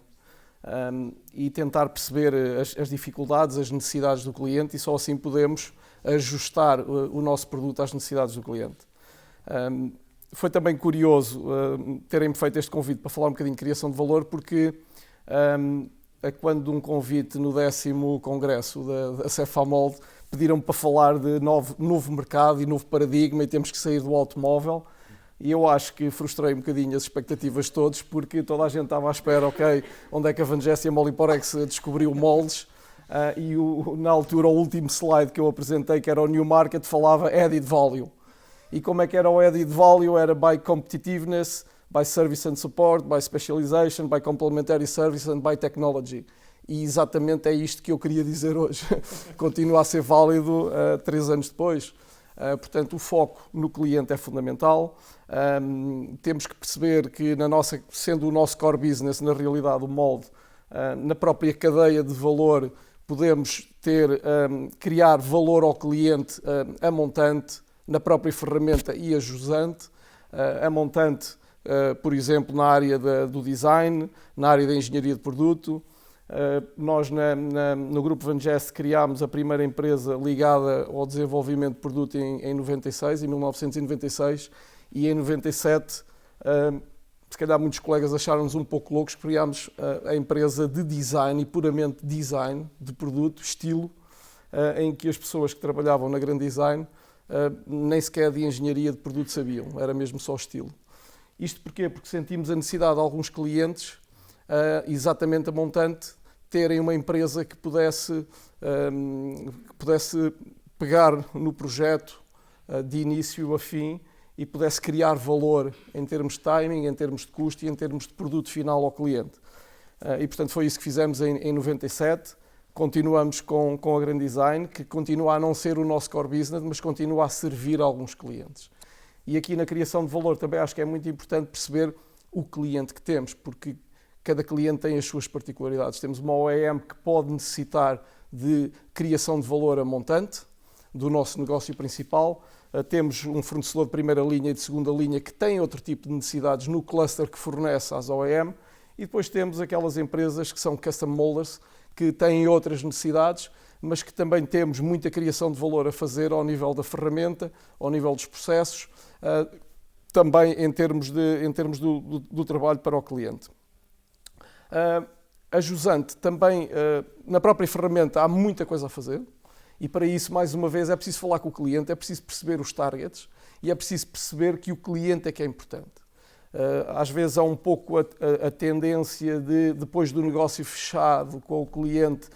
E tentar perceber as dificuldades, as necessidades do cliente e só assim podemos ajustar o nosso produto às necessidades do cliente. Foi também curioso terem-me feito este convite para falar um bocadinho de criação de valor porque quando um convite no 10º congresso da Cefamol pediram-me para falar de novo mercado e novo paradigma e temos que sair do automóvel e eu acho que frustrei um bocadinho as expectativas de todos porque toda a gente estava à espera, ok, onde é que a Vangest e a Moliporex descobriu moldes e na altura o último slide que eu apresentei, que era o New Market, falava Added Value. E como é que era o Added Value? Era by competitiveness, by service and support, by specialization, by complementary service and by technology. E exatamente é isto que eu queria dizer hoje. Continua a ser válido 3 anos depois. Portanto, o foco no cliente é fundamental. Temos que perceber que, sendo o nosso core business, na realidade, o molde, na própria cadeia de valor, podemos criar valor ao cliente a montante, na própria ferramenta e a jusante. A montante, por exemplo, na área do design, na área da engenharia de produto. Nós, no Grupo Vangest, criámos a primeira empresa ligada ao desenvolvimento de produto em 1996, e em 97, se calhar muitos colegas acharam-nos um pouco loucos, criámos a empresa de design e puramente design de produto, estilo, em que as pessoas que trabalhavam na Grand Design nem sequer de engenharia de produto sabiam, era mesmo só estilo. Isto porquê? Porque sentimos a necessidade de alguns clientes, exatamente a montante, terem uma empresa que pudesse pegar no projeto de início a fim e pudesse criar valor em termos de timing, em termos de custo e em termos de produto final ao cliente. E portanto foi isso que fizemos em 97. Continuamos com a Grand Design, que continua a não ser o nosso core business, mas continua a servir a alguns clientes. E aqui na criação de valor também acho que é muito importante perceber o cliente que temos, porque cada cliente tem as suas particularidades. Temos uma OEM que pode necessitar de criação de valor a montante do nosso negócio principal. Temos um fornecedor de primeira linha e de segunda linha que tem outro tipo de necessidades no cluster que fornece às OEM. E depois temos aquelas empresas que são custom molders, que têm outras necessidades, mas que também temos muita criação de valor a fazer ao nível da ferramenta, ao nível dos processos, também em termos do trabalho para o cliente. A jusante também, na própria ferramenta, há muita coisa a fazer e para isso, mais uma vez, é preciso falar com o cliente, é preciso perceber os targets e é preciso perceber que o cliente é que é importante. Às vezes há um pouco a tendência de, depois do negócio fechado com o cliente,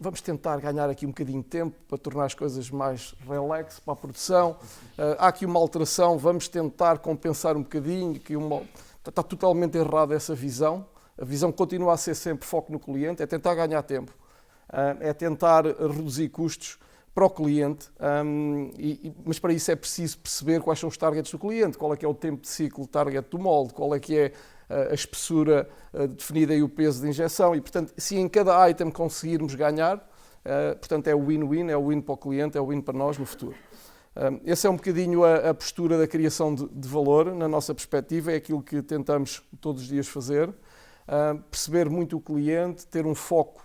vamos tentar ganhar aqui um bocadinho de tempo para tornar as coisas mais relax para a produção. Há aqui uma alteração, vamos tentar compensar um bocadinho, está totalmente errada essa visão. A visão continua a ser sempre foco no cliente, é tentar ganhar tempo, é tentar reduzir custos para o cliente, mas para isso é preciso perceber quais são os targets do cliente, qual é que é o tempo de ciclo target do molde, qual é que é a espessura definida e o peso de injeção e, portanto, se em cada item conseguirmos ganhar, portanto, é o win-win, é o win para o cliente, é o win para nós no futuro. Essa é um bocadinho a postura da criação de valor, na nossa perspectiva, é aquilo que tentamos todos os dias fazer. Perceber muito o cliente, ter um foco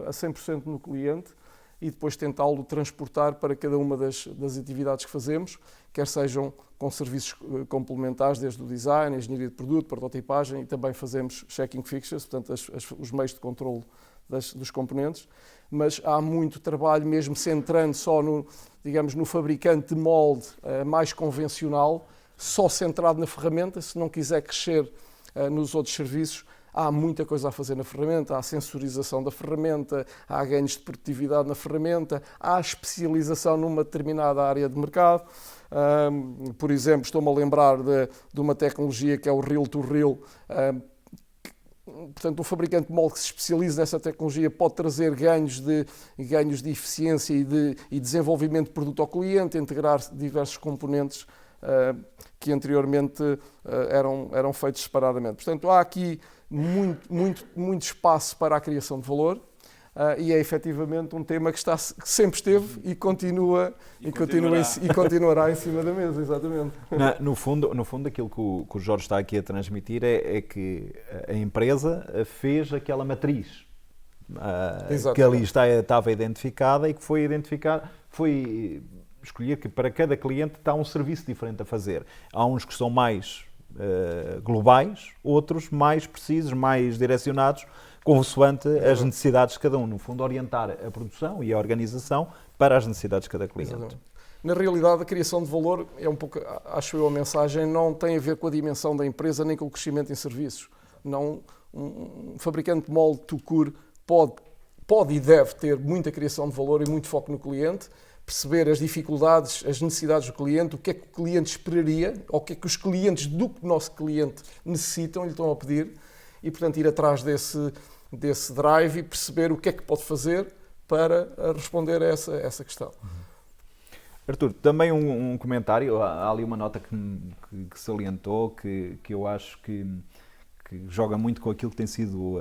a 100% no cliente e depois tentá-lo transportar para cada uma das atividades que fazemos, quer sejam com serviços complementares, desde o design, a engenharia de produto, prototipagem, e também fazemos checking fixtures, portanto os meios de controle dos componentes, mas há muito trabalho mesmo centrando só no fabricante de molde mais convencional, só centrado na ferramenta. Se não quiser crescer nos outros serviços, há muita coisa a fazer na ferramenta, há a sensorização da ferramenta, há ganhos de produtividade na ferramenta, há especialização numa determinada área de mercado. Por exemplo, estou-me a lembrar de uma tecnologia que é o reel-to-reel. Portanto, um fabricante de molde que se especializa nessa tecnologia pode trazer ganhos de eficiência e desenvolvimento de produto ao cliente, integrar diversos componentes que anteriormente eram feitos separadamente. Portanto, há aqui muito espaço para a criação de valor e é efetivamente um tema que sempre esteve e continuará em cima da mesa, exatamente. No fundo, aquilo que o Jorge está aqui a transmitir é que a empresa fez aquela matriz que ali estava identificada e que foi escolher que para cada cliente está um serviço diferente a fazer. Há uns que são mais globais, outros mais precisos, mais direcionados, consoante as necessidades de cada um. No fundo, orientar a produção e a organização para as necessidades de cada cliente. Exatamente. Na realidade, a criação de valor é um pouco, acho eu, a mensagem, não tem a ver com a dimensão da empresa nem com o crescimento em serviços. Não, um fabricante de molde tout-court pode e deve ter muita criação de valor e muito foco no cliente, perceber as dificuldades, as necessidades do cliente, o que é que o cliente esperaria, ou o que é que os clientes do nosso cliente necessitam, lhe estão a pedir, e, portanto, ir atrás desse drive e perceber o que é que pode fazer para responder a essa questão. Artur, também um comentário, há ali uma nota que salientou, que eu acho que joga muito com aquilo que tem sido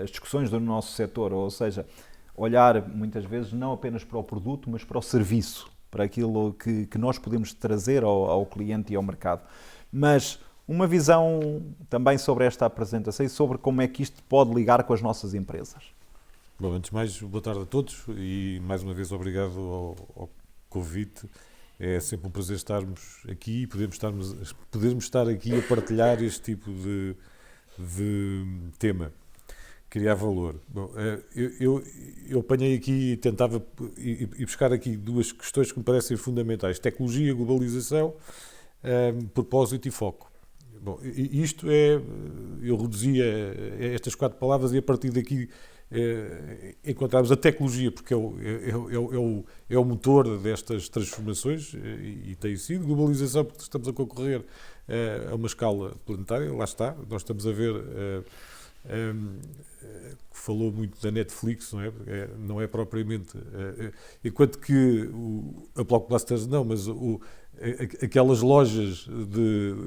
as discussões do nosso setor, ou seja, olhar muitas vezes não apenas para o produto, mas para o serviço, para aquilo que nós podemos trazer ao cliente e ao mercado. Mas uma visão também sobre esta apresentação e sobre como é que isto pode ligar com as nossas empresas. Bom, antes de mais, boa tarde a todos e mais uma vez obrigado ao convite. É sempre um prazer estarmos aqui e podermos estar aqui a partilhar este tipo de tema. Criar valor. Bom, eu apanhei aqui e tentava ir buscar aqui duas questões que me parecem fundamentais. Tecnologia, globalização, propósito e foco. Bom, isto eu reduzia estas 4 palavras e a partir daqui encontramos a tecnologia, porque é o motor destas transformações e tem sido. Globalização, porque estamos a concorrer a uma escala planetária, lá está, nós estamos a ver... falou muito da Netflix, não é propriamente enquanto que a Blockbusters não, mas aquelas lojas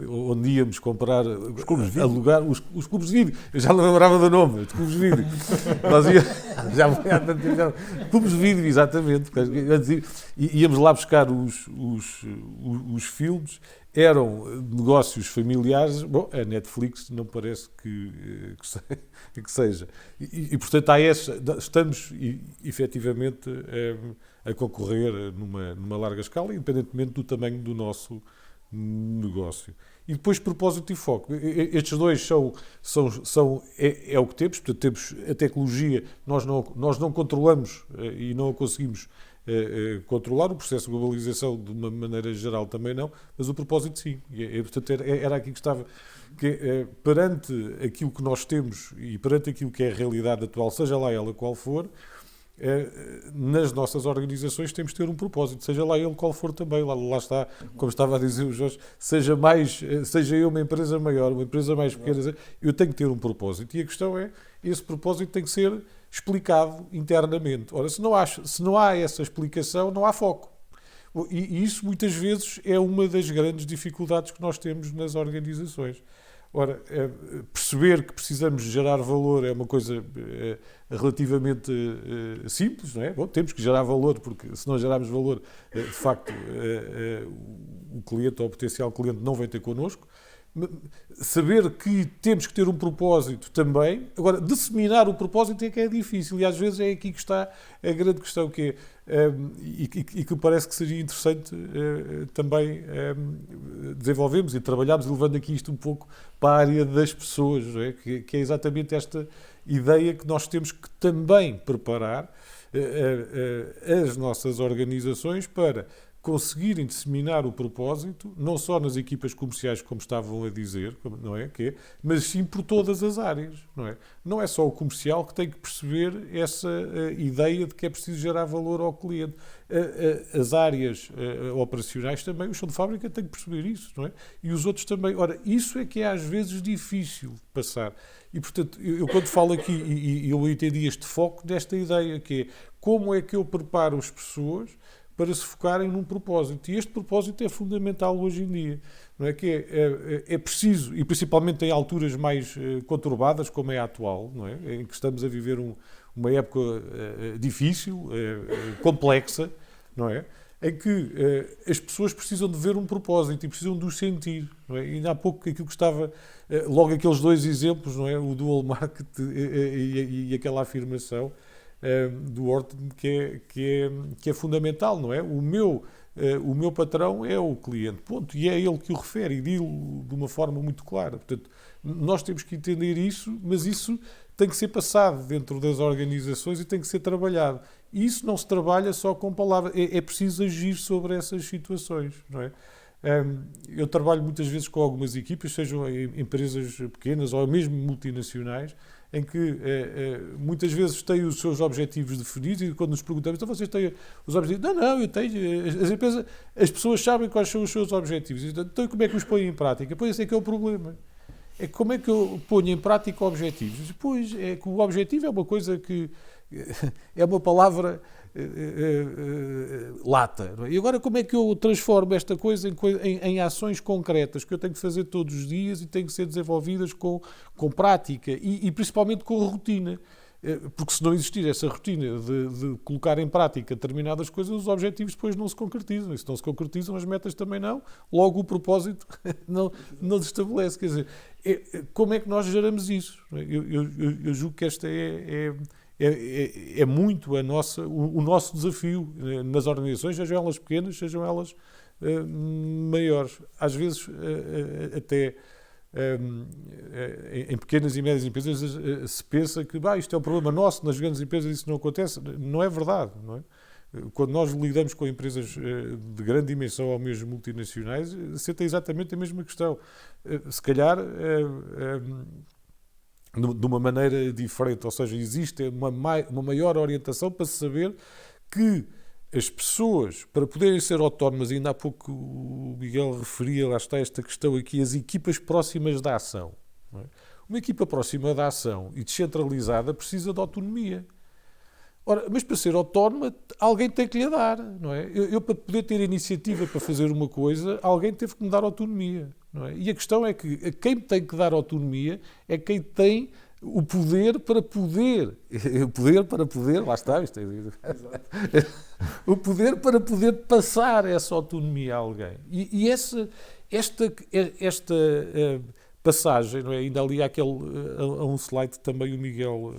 onde íamos comprar, os clubes de vídeo. Alugar os clubes de vídeo, eu já não lembrava do nome, os clubes de vídeo. Nós clubes de vídeo, exatamente, íamos lá buscar os filmes. Eram negócios familiares. Bom, a Netflix não parece que seja. E portanto, estamos efetivamente a concorrer numa larga escala, independentemente do tamanho do nosso negócio. E depois, propósito e foco. Estes dois é o que temos. Portanto, temos a tecnologia, nós não controlamos e não a conseguimos controlar. O processo de globalização, de uma maneira geral, também não, mas o propósito sim. Portanto, era aqui que estava, perante aquilo que nós temos e perante aquilo que é a realidade atual, seja lá ela qual for, nas nossas organizações temos de ter um propósito, seja lá ele qual for também. Lá está, como estava a dizer o Jorge, seja eu uma empresa maior, uma empresa mais pequena, eu tenho que ter um propósito. E a questão é, esse propósito tem que ser explicado internamente. Ora, se não há essa explicação, não há foco. E isso muitas vezes é uma das grandes dificuldades que nós temos nas organizações. Ora, perceber que precisamos gerar valor é uma coisa relativamente simples, não é? Bom, temos que gerar valor, porque se não gerarmos valor, de facto, o cliente ou o potencial cliente não vem ter connosco. Saber que temos que ter um propósito também. Agora, disseminar o propósito é que é difícil e às vezes é aqui que está a grande questão, que é, e que parece que seria interessante também desenvolvermos e trabalharmos, levando aqui isto um pouco para a área das pessoas, não é? Que é exatamente esta ideia que nós temos que também preparar as nossas organizações para conseguirem disseminar o propósito, não só nas equipas comerciais, como estavam a dizer, não é? Mas sim por todas as áreas, não é? Não é só o comercial que tem que perceber essa ideia de que é preciso gerar valor ao cliente. As áreas operacionais também, o chão de fábrica tem que perceber isso, não é? E os outros também. Ora, isso é que é às vezes difícil passar. E, portanto, eu quando falo aqui, e eu entendi este foco desta ideia, que é como é que eu preparo as pessoas para se focarem num propósito. E este propósito é fundamental hoje em dia. Não é? Que é preciso, e principalmente em alturas mais conturbadas, como é a atual, não é? Em que estamos a viver uma época difícil, complexa, não é? Em que as pessoas precisam de ver um propósito e precisam de o sentir. Não é? E ainda há pouco aquilo que estava, logo aqueles dois exemplos, não é? O dual market e aquela afirmação do Orton, que é fundamental, não é? O meu patrão é o cliente, ponto, e é ele que o refere e diz-o de uma forma muito clara. Portanto, nós temos que entender isso, mas isso tem que ser passado dentro das organizações e tem que ser trabalhado. E isso não se trabalha só com palavras, é preciso agir sobre essas situações, não é? Eu trabalho muitas vezes com algumas equipas, sejam empresas pequenas ou mesmo multinacionais, em que muitas vezes têm os seus objetivos definidos e quando nos perguntamos, então vocês têm os objetivos? Não, eu tenho. As pessoas sabem quais são os seus objetivos. Então como é que os põem em prática? Pois esse é que é o problema. É como é que eu ponho em prática objetivos? Pois é que o objetivo é uma coisa que é uma palavra lata. Não é? E agora como é que eu transformo esta coisa em ações concretas que eu tenho que fazer todos os dias e têm que ser desenvolvidas com prática e principalmente com rotina? Porque se não existir essa rotina de colocar em prática determinadas coisas, os objetivos depois não se concretizam. E se não se concretizam, as metas também não. Logo o propósito não se estabelece. Quer dizer, como é que nós geramos isso? Eu julgo que esta é muito o nosso desafio nas organizações, sejam elas pequenas, sejam elas maiores. Às vezes, até em pequenas e médias empresas, se pensa que isto é um problema nosso, nas grandes empresas isso não acontece. Não é verdade, não é? Quando nós lidamos com empresas de grande dimensão ou mesmo multinacionais, se tem exatamente a mesma questão. Se calhar de uma maneira diferente, ou seja, existe uma maior orientação para se saber que as pessoas, para poderem ser autónomas, ainda há pouco o Miguel referia, lá está esta questão aqui, as equipas próximas da ação. Não é? Uma equipa próxima da ação e descentralizada precisa de autonomia. Ora, mas para ser autónoma, alguém tem que lhe dar, não é? Eu para poder ter iniciativa para fazer uma coisa, alguém teve que me dar autonomia, não é? E a questão é que quem tem que dar autonomia é quem tem o poder para poder, lá está, isto é, o poder para poder passar essa autonomia a alguém. E esta passagem, não é? Ainda ali há um slide que também o Miguel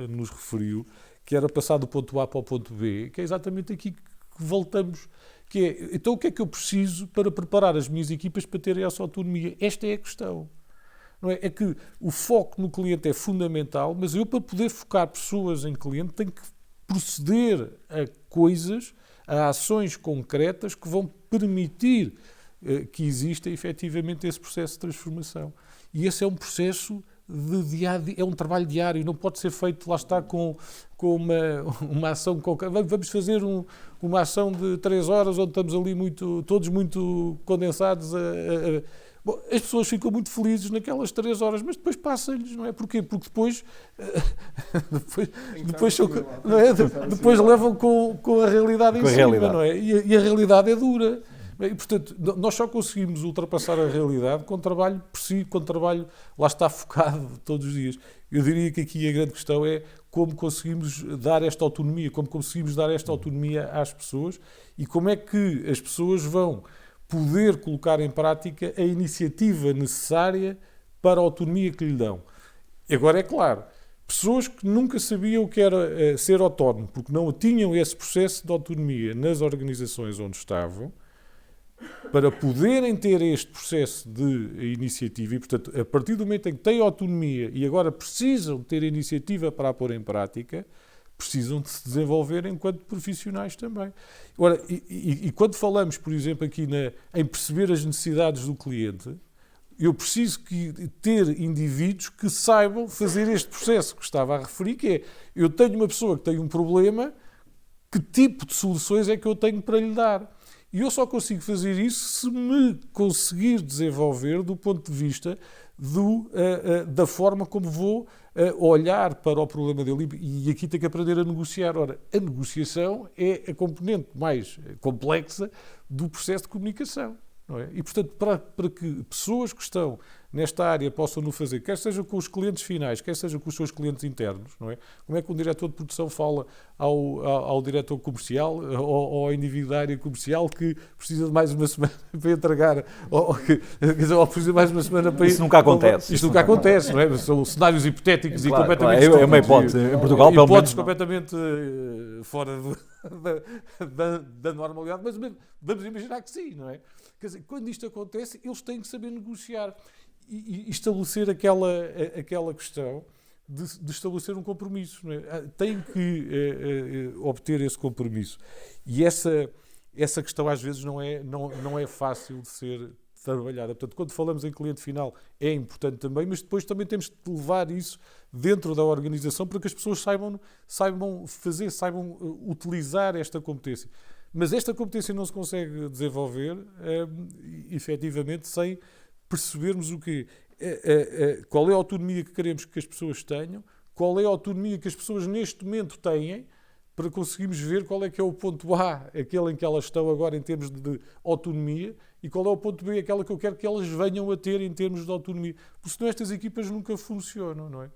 nos referiu, que era passar do ponto A para o ponto B, que é exatamente aqui que voltamos, que é, então o que é que eu preciso para preparar as minhas equipas para terem essa autonomia? Esta é a questão. Não é? É que o foco no cliente é fundamental, mas eu para poder focar pessoas em cliente tenho que proceder a coisas, a ações concretas que vão permitir que exista efetivamente esse processo de transformação. E esse é um processo é um trabalho diário, não pode ser feito, lá está, com uma ação concreta. Vamos fazer uma ação de 3 horas onde estamos ali todos muito condensados. Bom, as pessoas ficam muito felizes naquelas 3 horas, mas depois passa-lhes, não é? Porquê? Porque depois levam com a realidade em cima, não é? E a realidade é dura. E, portanto, nós só conseguimos ultrapassar a realidade com trabalho por si, com trabalho, lá está, focado todos os dias. Eu diria que aqui a grande questão é como conseguimos dar esta autonomia, como conseguimos dar esta autonomia às pessoas e como é que as pessoas vão poder colocar em prática a iniciativa necessária para a autonomia que lhe dão. Agora, é claro, pessoas que nunca sabiam o que era ser autónomo, porque não tinham esse processo de autonomia nas organizações onde estavam, para poderem ter este processo de iniciativa e, portanto, a partir do momento em que têm autonomia e agora precisam ter a iniciativa para a pôr em prática, precisam de se desenvolver enquanto profissionais também. Agora, e quando falamos, por exemplo, aqui em perceber as necessidades do cliente, eu preciso ter indivíduos que saibam fazer este processo que estava a referir, que é, eu tenho uma pessoa que tem um problema, que tipo de soluções é que eu tenho para lhe dar? E eu só consigo fazer isso se me conseguir desenvolver do ponto de vista da forma como vou olhar para o problema dele. E aqui tem que aprender a negociar. Ora, a negociação é a componente mais complexa do processo de comunicação. Não é? E, portanto, para que pessoas que estão nesta área possam no fazer, quer seja com os clientes finais, quer seja com os seus clientes internos, não é? Como é que um diretor de produção fala ao diretor comercial ou ao indivíduo da área comercial que precisa de mais uma semana para entregar, ou precisa de mais uma semana para... Isso nunca acontece. Isto nunca acontece, não é? São cenários hipotéticos claro, e completamente... Claro. É uma hipótese. Em Portugal, pelo menos, hipóteses completamente fora da normalidade, mas vamos imaginar que sim, não é? Quer dizer, quando isto acontece, eles têm que saber negociar e estabelecer aquela questão de estabelecer um compromisso. Não é? Têm que obter esse compromisso. E essa questão, às vezes, não é fácil de ser trabalhada. Portanto, quando falamos em cliente final, é importante também, mas depois também temos de levar isso dentro da organização para que as pessoas saibam fazer, saibam utilizar esta competência. Mas esta competência não se consegue desenvolver, efetivamente, sem percebermos qual é a autonomia que queremos que as pessoas tenham, qual é a autonomia que as pessoas neste momento têm, para conseguirmos ver qual é que é o ponto A, aquele em que elas estão agora em termos de autonomia, e qual é o ponto B, aquela que eu quero que elas venham a ter em termos de autonomia. Porque senão estas equipas nunca funcionam, não é?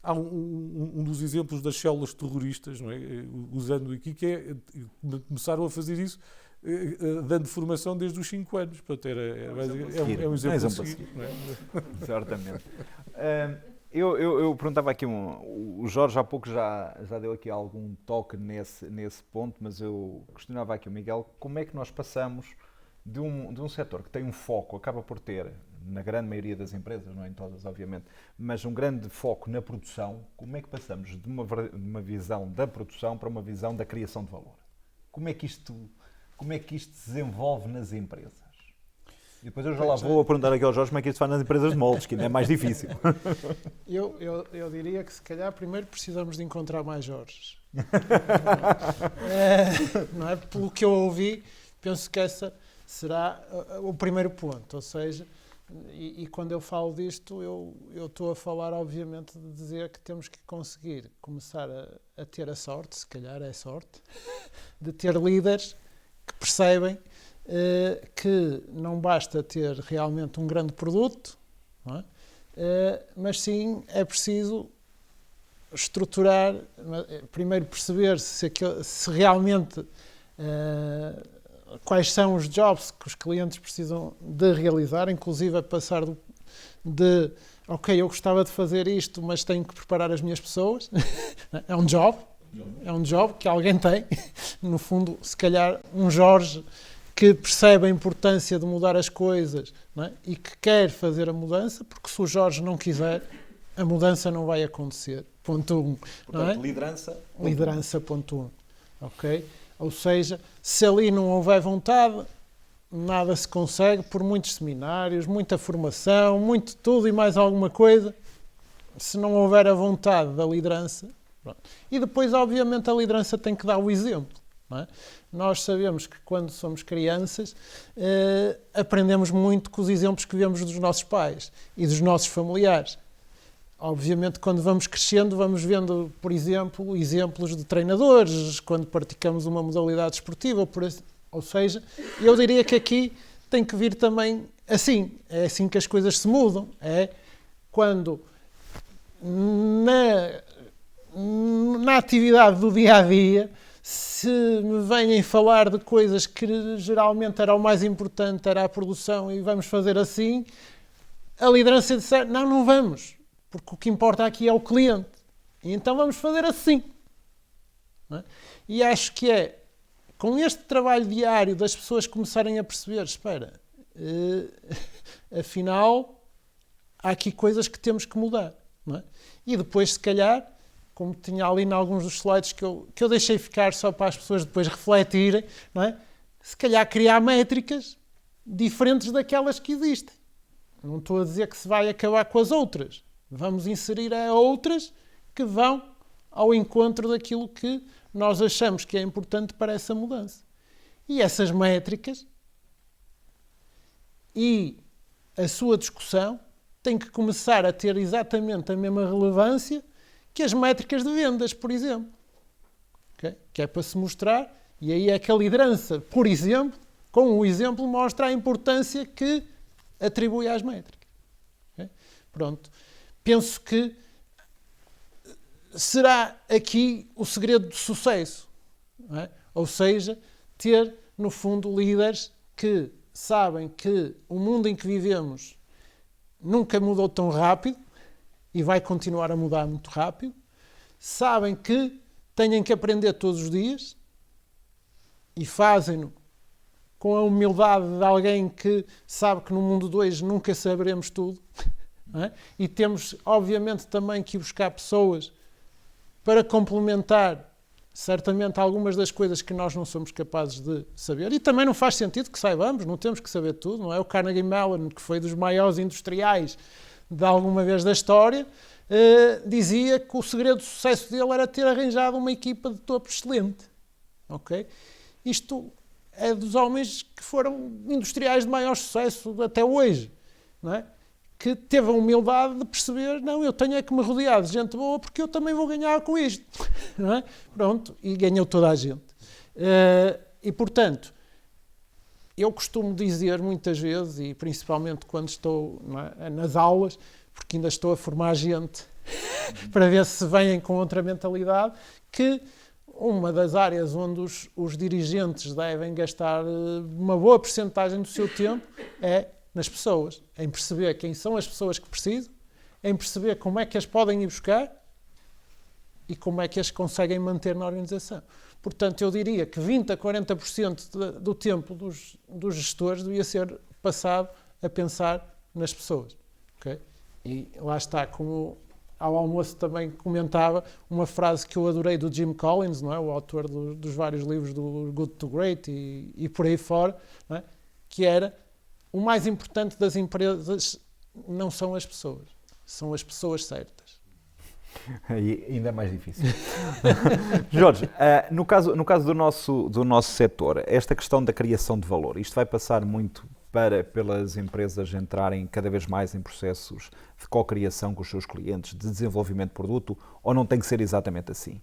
Há um dos exemplos das células terroristas, não é? Usando aqui, que começaram a fazer isso dando formação desde os 5 anos. Portanto, é um exemplo a seguir. Não é? Certamente. Eu perguntava aqui, o Jorge há pouco já deu aqui algum toque nesse ponto, mas eu questionava aqui o Miguel, como é que nós passamos de um setor que tem um foco, acaba por ter, na grande maioria das empresas, não é em todas, obviamente, mas um grande foco na produção, como é que passamos de uma visão da produção para uma visão da criação de valor? Como é que isto se desenvolve nas empresas? E depois eu já lá vou a perguntar aqui ao Jorge como é que isto faz nas empresas de moldes, que ainda é mais difícil. Eu diria que se calhar primeiro precisamos de encontrar mais Jorges. Não é? Pelo que eu ouvi, penso que essa será o primeiro ponto, ou seja, e quando eu falo disto, eu estou a falar obviamente de dizer que temos que conseguir começar a ter a sorte, se calhar é sorte, de ter líderes que percebem que não basta ter realmente um grande produto, não é? Mas sim é preciso estruturar, primeiro perceber se realmente quais são os jobs que os clientes precisam de realizar, inclusive a passar ok, eu gostava de fazer isto, mas tenho que preparar as minhas pessoas. É um job que alguém tem. No fundo, se calhar um Jorge que percebe a importância de mudar as coisas, não é? E que quer fazer a mudança, porque se o Jorge não quiser, a mudança não vai acontecer. Ponto 1. Portanto, não é? Liderança, ponto 1. Ok? Ou seja, se ali não houver vontade, nada se consegue, por muitos seminários, muita formação, muito tudo e mais alguma coisa, se não houver a vontade da liderança. Pronto. E depois, obviamente, a liderança tem que dar o exemplo. Não é? Nós sabemos que quando somos crianças aprendemos muito com os exemplos que vemos dos nossos pais e dos nossos familiares. Obviamente, quando vamos crescendo, vamos vendo, por exemplo, exemplos de treinadores, quando praticamos uma modalidade esportiva, Ou seja, eu diria que aqui tem que vir também assim. É assim que as coisas se mudam. É quando na atividade do dia-a-dia se me vêm falar de coisas que geralmente era o mais importante, era a produção e vamos fazer assim, a liderança disse, não vamos, porque o que importa aqui é o cliente. E então vamos fazer assim. Não é? E acho que é com este trabalho diário das pessoas começarem a perceber, espera, afinal, há aqui coisas que temos que mudar. Não é? E depois, se calhar, como tinha ali em alguns dos slides que eu deixei ficar só para as pessoas depois refletirem, não é? Se calhar criar métricas diferentes daquelas que existem. Não estou a dizer que se vai acabar com as outras. Vamos inserir outras que vão ao encontro daquilo que nós achamos que é importante para essa mudança. E essas métricas e a sua discussão têm que começar a ter exatamente a mesma relevância que as métricas de vendas, por exemplo. Okay? Que é para se mostrar, e aí é que a liderança, por exemplo, com o exemplo, mostra a importância que atribui às métricas. Okay? Pronto. Penso que será aqui o segredo de sucesso. Não é? Ou seja, ter, no fundo, líderes que sabem que o mundo em que vivemos nunca mudou tão rápido e vai continuar a mudar muito rápido. Sabem que têm que aprender todos os dias e fazem-no com a humildade de alguém que sabe que no mundo de hoje nunca saberemos tudo. Não é? E temos, obviamente, também que ir buscar pessoas para complementar certamente algumas das coisas que nós não somos capazes de saber. E também não faz sentido que saibamos, não temos que saber tudo. Não é? O Carnegie Mellon, que foi dos maiores industriais de alguma vez da história, dizia que o segredo do sucesso dele era ter arranjado uma equipa de topo excelente. Okay? Isto é dos homens que foram industriais de maior sucesso até hoje. Não é? Que teve a humildade de perceber, não, eu tenho é que me rodear de gente boa porque eu também vou ganhar com isto. Não é? Pronto, e ganhou toda a gente. E, portanto, eu costumo dizer muitas vezes, e principalmente quando estou nas aulas, porque ainda estou a formar gente para ver se vêm com outra mentalidade, que uma das áreas onde os dirigentes devem gastar uma boa percentagem do seu tempo é nas pessoas, em perceber quem são as pessoas que precisam, em perceber como é que as podem ir buscar e como é que as conseguem manter na organização. Portanto, eu diria que 20% a 40% do tempo dos gestores devia ser passado a pensar nas pessoas. Okay? E lá está, como ao almoço também comentava, uma frase que eu adorei do Jim Collins, não é? O autor dos vários livros do Good to Great e por aí fora, não é? Que era: o mais importante das empresas não são as pessoas, são as pessoas certas. Aí ainda é mais difícil. Jorge, no caso do nosso setor, esta questão da criação de valor, isto vai passar muito pelas empresas entrarem cada vez mais em processos de co-criação com os seus clientes, de desenvolvimento de produto, ou não tem que ser exatamente assim?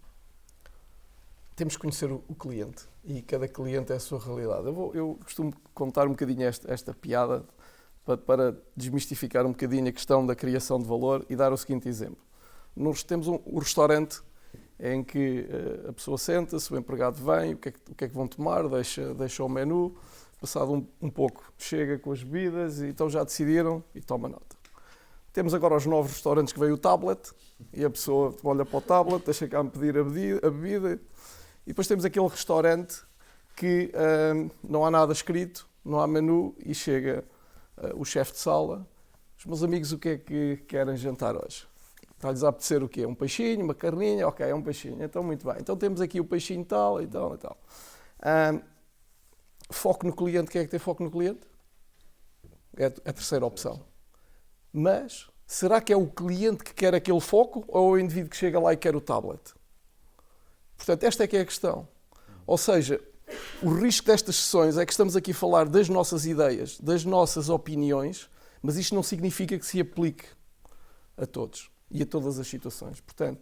Temos que conhecer o cliente e cada cliente é a sua realidade. Eu costumo contar um bocadinho esta piada para desmistificar um bocadinho a questão da criação de valor e dar o seguinte exemplo. Nós temos um restaurante em que a pessoa senta-se, o empregado vem, o que é que vão tomar, deixa o menu, passado um pouco chega com as bebidas e então já decidiram e toma nota. Temos agora os novos restaurantes que veio o tablet e a pessoa olha para o tablet, deixa cá me pedir a bebida. E depois temos aquele restaurante que não há nada escrito, não há menu e chega o chefe de sala. Os meus amigos, o que é que querem jantar hoje? Está-lhes a apetecer o quê? Um peixinho, uma carninha? Ok, é um peixinho. Então, muito bem. Então temos aqui o peixinho tal e tal e tal. Foco no cliente. Quem é que tem foco no cliente? É a terceira opção. Mas, será que é o cliente que quer aquele foco ou é o indivíduo que chega lá e quer o tablet? Portanto, esta é que é a questão. Ou seja, o risco destas sessões é que estamos aqui a falar das nossas ideias, das nossas opiniões, mas isto não significa que se aplique a todos e a todas as situações. Portanto,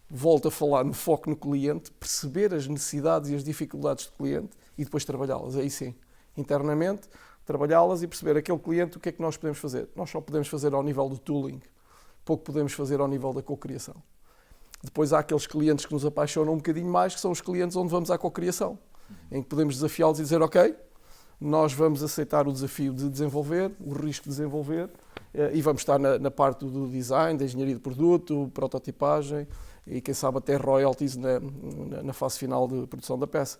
volto a falar no foco no cliente, perceber as necessidades e as dificuldades do cliente e depois trabalhá-las. Aí sim, internamente, trabalhá-las e perceber aquele cliente o que é que nós podemos fazer. Nós só podemos fazer ao nível do tooling, pouco podemos fazer ao nível da cocriação. Depois há aqueles clientes que nos apaixonam um bocadinho mais, que são os clientes onde vamos à cocriação, em que podemos desafiá-los e dizer, ok, nós vamos aceitar o desafio de desenvolver, o risco de desenvolver, e vamos estar na parte do design, da engenharia de produto, prototipagem e quem sabe até royalties na fase final de produção da peça.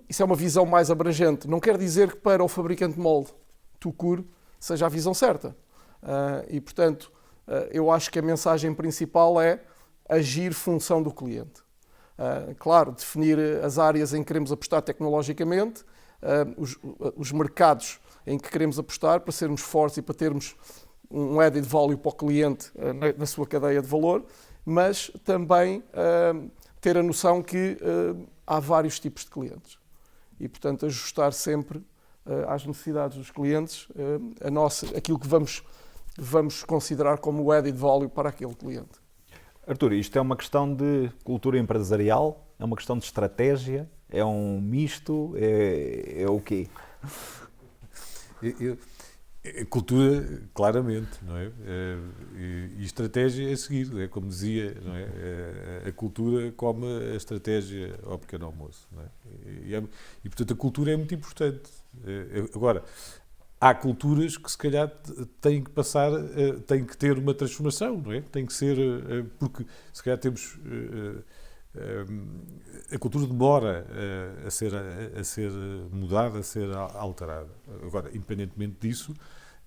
Isso é uma visão mais abrangente. Não quer dizer que para o fabricante de molde, Tucur, seja a visão certa. E, portanto, eu acho que a mensagem principal é agir função do cliente. Claro, definir as áreas em que queremos apostar tecnologicamente, os mercados em que queremos apostar para sermos fortes e para termos um added value para o cliente na sua cadeia de valor, mas também ter a noção que há vários tipos de clientes e, portanto, ajustar sempre às necessidades dos clientes aquilo que vamos considerar como o added value para aquele cliente. Artur, isto é uma questão de cultura empresarial? É uma questão de estratégia? É um misto? É o quê? Cultura, claramente, não é? E estratégia é seguir, é como dizia, não é? A cultura come a estratégia ao pequeno almoço, não é? E, portanto, a cultura é muito importante. Agora, há culturas que se calhar têm que passar, têm que ter uma transformação, não é? Tem que ser, porque se calhar temos... A cultura demora a ser mudada, a ser alterada. Agora, independentemente disso,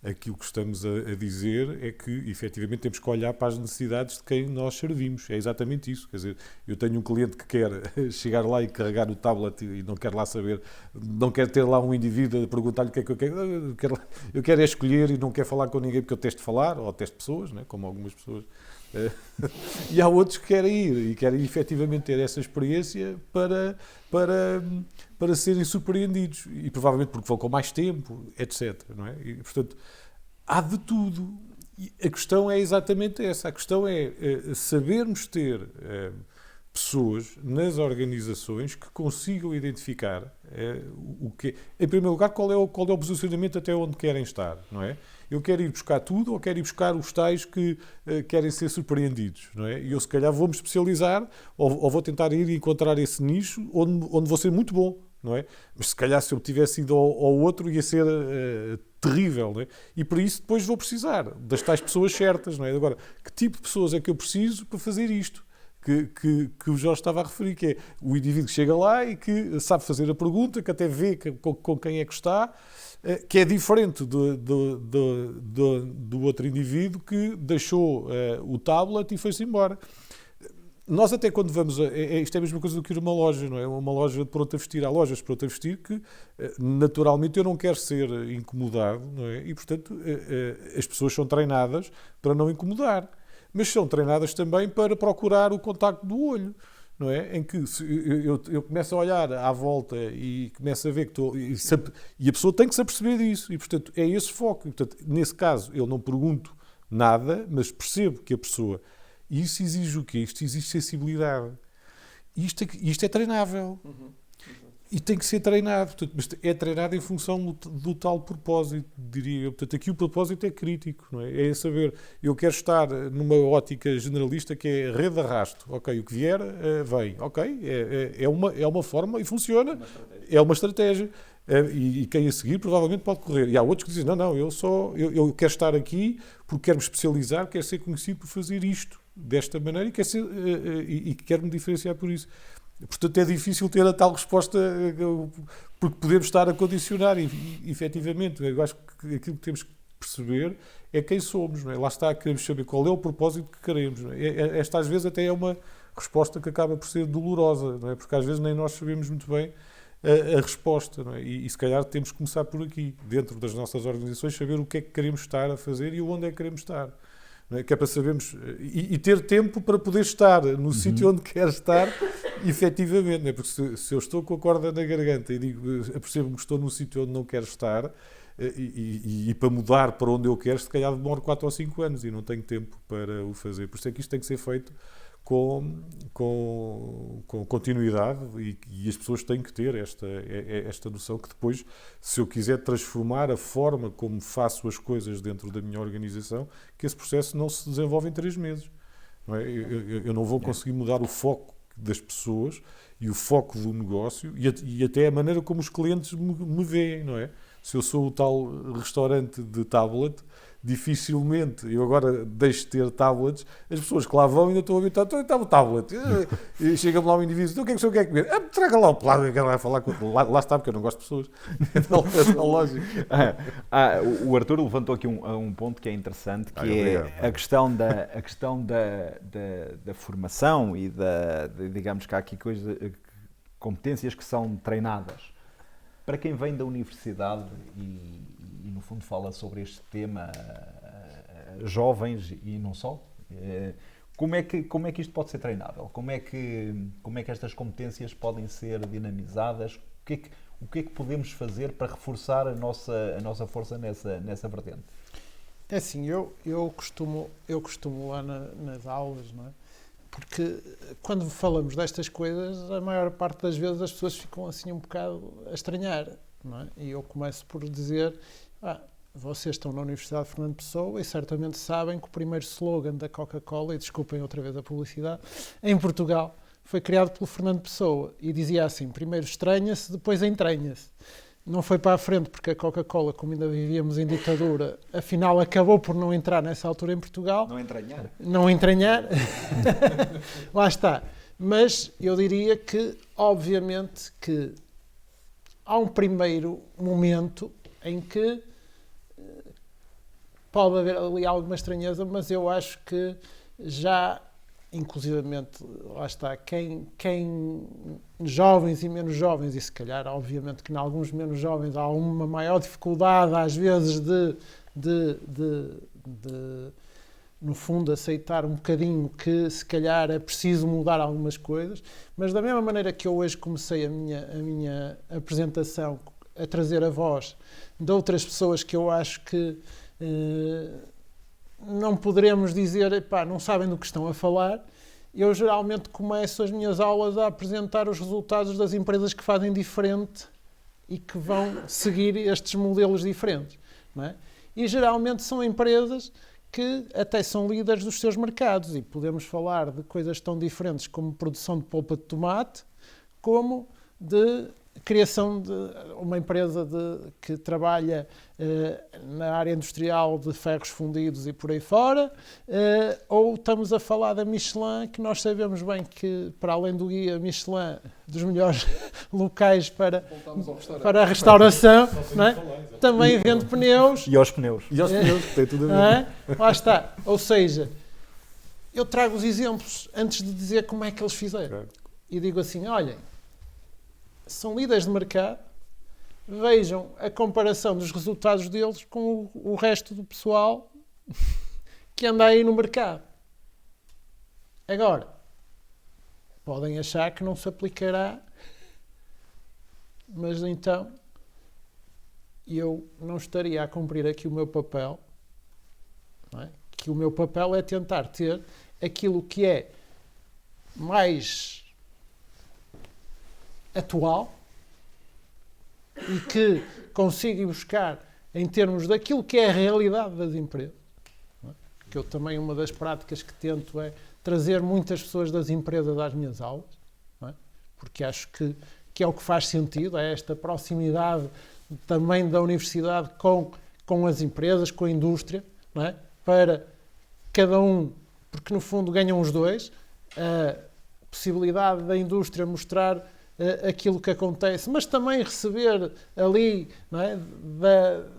aquilo que estamos a dizer é que, efetivamente, temos que olhar para as necessidades de quem nós servimos. É exatamente isso. Quer dizer, eu tenho um cliente que quer chegar lá e carregar o tablet e não quer lá saber, não quer ter lá um indivíduo a perguntar-lhe o que é que eu quero. Eu quero é escolher e não quero falar com ninguém porque eu testo falar, ou testo pessoas, né, como algumas pessoas. E há outros que querem ir e querem efetivamente ter essa experiência para serem surpreendidos e provavelmente porque vão com mais tempo, etc. Não é? E, portanto, há de tudo. E a questão é exatamente essa. A questão é sabermos ter pessoas nas organizações que consigam identificar o que, em primeiro lugar, qual é o posicionamento até onde querem estar, não é? Eu quero ir buscar tudo ou quero ir buscar os tais que querem ser surpreendidos, não é? E eu, se calhar, vou-me especializar ou vou tentar ir encontrar esse nicho onde vou ser muito bom, não é? Mas, se calhar, se eu tivesse ido ao outro, ia ser terrível, não é? E, por isso, depois vou precisar das tais pessoas certas, não é? Agora, que tipo de pessoas é que eu preciso para fazer isto? Que o Jorge estava a referir, que é o indivíduo que chega lá e que sabe fazer a pergunta, que até vê com quem é que está, que é diferente do outro indivíduo que deixou o tablet e foi-se embora. Nós até quando vamos... isto é a mesma coisa do que ir a uma loja, não é? Uma loja de pronto a vestir. Há lojas de pronto a vestir que, naturalmente, eu não quero ser incomodado, não é? E, portanto, as pessoas são treinadas para não incomodar. Mas são treinadas também para procurar o contacto do olho, não é? Em que eu começo a olhar à volta e começo a ver que estou... E a pessoa tem que se aperceber disso. E, portanto, é esse foco. E, portanto, nesse caso, eu não pergunto nada, mas percebo que a pessoa... E isso exige o quê? Isto exige sensibilidade. Isto é treinável. E tem que ser treinado. Portanto, mas é treinado em função do tal propósito, diria eu. Portanto, aqui o propósito é crítico, não é? É saber, eu quero estar numa ótica generalista que é rede de arrasto. Ok, o que vier, vem. Ok, é uma forma e funciona. É uma estratégia. E quem a seguir provavelmente pode correr. E há outros que dizem, não, eu quero estar aqui porque quero me especializar, quero ser conhecido por fazer isto desta maneira e quero me diferenciar por isso. Portanto, é difícil ter a tal resposta porque podemos estar a condicionar e efetivamente, eu acho que aquilo que temos que perceber é quem somos, não é? Lá está, queremos saber qual é o propósito que queremos. Não é? Esta às vezes até é uma resposta que acaba por ser dolorosa, não é? Porque às vezes nem nós sabemos muito bem a resposta, não é? E se calhar temos que começar por aqui, dentro das nossas organizações, saber o que é que queremos estar a fazer e onde é que queremos estar. Não é? Que é para sabermos e ter tempo para poder estar no sítio onde quer estar, efetivamente. Não é? Porque se eu estou com a corda na garganta e percebo que estou num sítio onde não quero estar e para mudar para onde eu quero, se calhar demoro 4 ou 5 anos e não tenho tempo para o fazer. Por isso é que isto tem que ser feito com continuidade e as pessoas têm que ter esta noção que depois, se eu quiser transformar a forma como faço as coisas dentro da minha organização, que esse processo não se desenvolve em 3 meses. Não é? Eu não vou conseguir mudar o foco das pessoas e o foco do negócio e até a maneira como os clientes me veem, não é? Se eu sou o tal restaurante de tablet, dificilmente eu agora deixo de ter tablets, as pessoas que lá vão ainda estão a habitar, então está o tablet. E chega-me lá um indivíduo, então o que é que o senhor quer comer? Traga lá o prato, eu quero lá falar com lá está, porque eu não gosto de pessoas. É lógico. O Artur levantou aqui um ponto que é interessante, que é a questão da formação e digamos que há aqui competências que são treinadas. Para quem vem da universidade e no fundo fala sobre este tema, jovens e não só, como é que isto pode ser treinável? Como é que estas competências podem ser dinamizadas? O que é que podemos fazer para reforçar a nossa força nessa vertente? É assim, eu costumo lá nas aulas, não é? Porque quando falamos destas coisas, a maior parte das vezes as pessoas ficam assim um bocado a estranhar, não é? E eu começo por dizer, vocês estão na Universidade de Fernando Pessoa e certamente sabem que o primeiro slogan da Coca-Cola, e desculpem outra vez a publicidade, em Portugal foi criado pelo Fernando Pessoa e dizia assim, primeiro estranha-se, depois entranha-se. Não foi para a frente porque a Coca-Cola, como ainda vivíamos em ditadura, afinal acabou por não entrar nessa altura em Portugal. Não entranhar. Lá está. Mas eu diria que, obviamente, que há um primeiro momento em que pode haver ali alguma estranheza, mas eu acho que já, inclusivamente, lá está, quem jovens e menos jovens, e se calhar, obviamente, que em alguns menos jovens há uma maior dificuldade, às vezes, de no fundo, aceitar um bocadinho que, se calhar, é preciso mudar algumas coisas, mas da mesma maneira que eu hoje comecei a minha apresentação a trazer a voz de outras pessoas que eu acho que não poderemos dizer, não sabem do que estão a falar. Eu geralmente começo as minhas aulas a apresentar os resultados das empresas que fazem diferente e que vão seguir estes modelos diferentes, não é? E geralmente são empresas que até são líderes dos seus mercados e podemos falar de coisas tão diferentes como produção de polpa de tomate, como de criação de uma empresa que trabalha na área industrial de ferros fundidos e por aí fora, ou estamos a falar da Michelin, que nós sabemos bem que, para além do guia Michelin, dos melhores locais para a restauração, não é? Também vende pneus. E aos pneus. Tem tudo a ver. Lá está. Ou seja, eu trago os exemplos antes de dizer como é que eles fizeram. Claro. E digo assim, olhem, são líderes de mercado, vejam a comparação dos resultados deles com o resto do pessoal que anda aí no mercado. Agora, podem achar que não se aplicará, mas então eu não estaria a cumprir aqui o meu papel, não é? Que o meu papel é tentar ter aquilo que é mais atual e que consiga buscar em termos daquilo que é a realidade das empresas. Não é? Que eu também, uma das práticas que tento é trazer muitas pessoas das empresas às minhas aulas, não é? Porque acho que é o que faz sentido, é esta proximidade também da universidade com as empresas, com a indústria, não é? Para cada um, porque no fundo ganham os dois, a possibilidade da indústria mostrar aquilo que acontece, mas também receber ali, não é,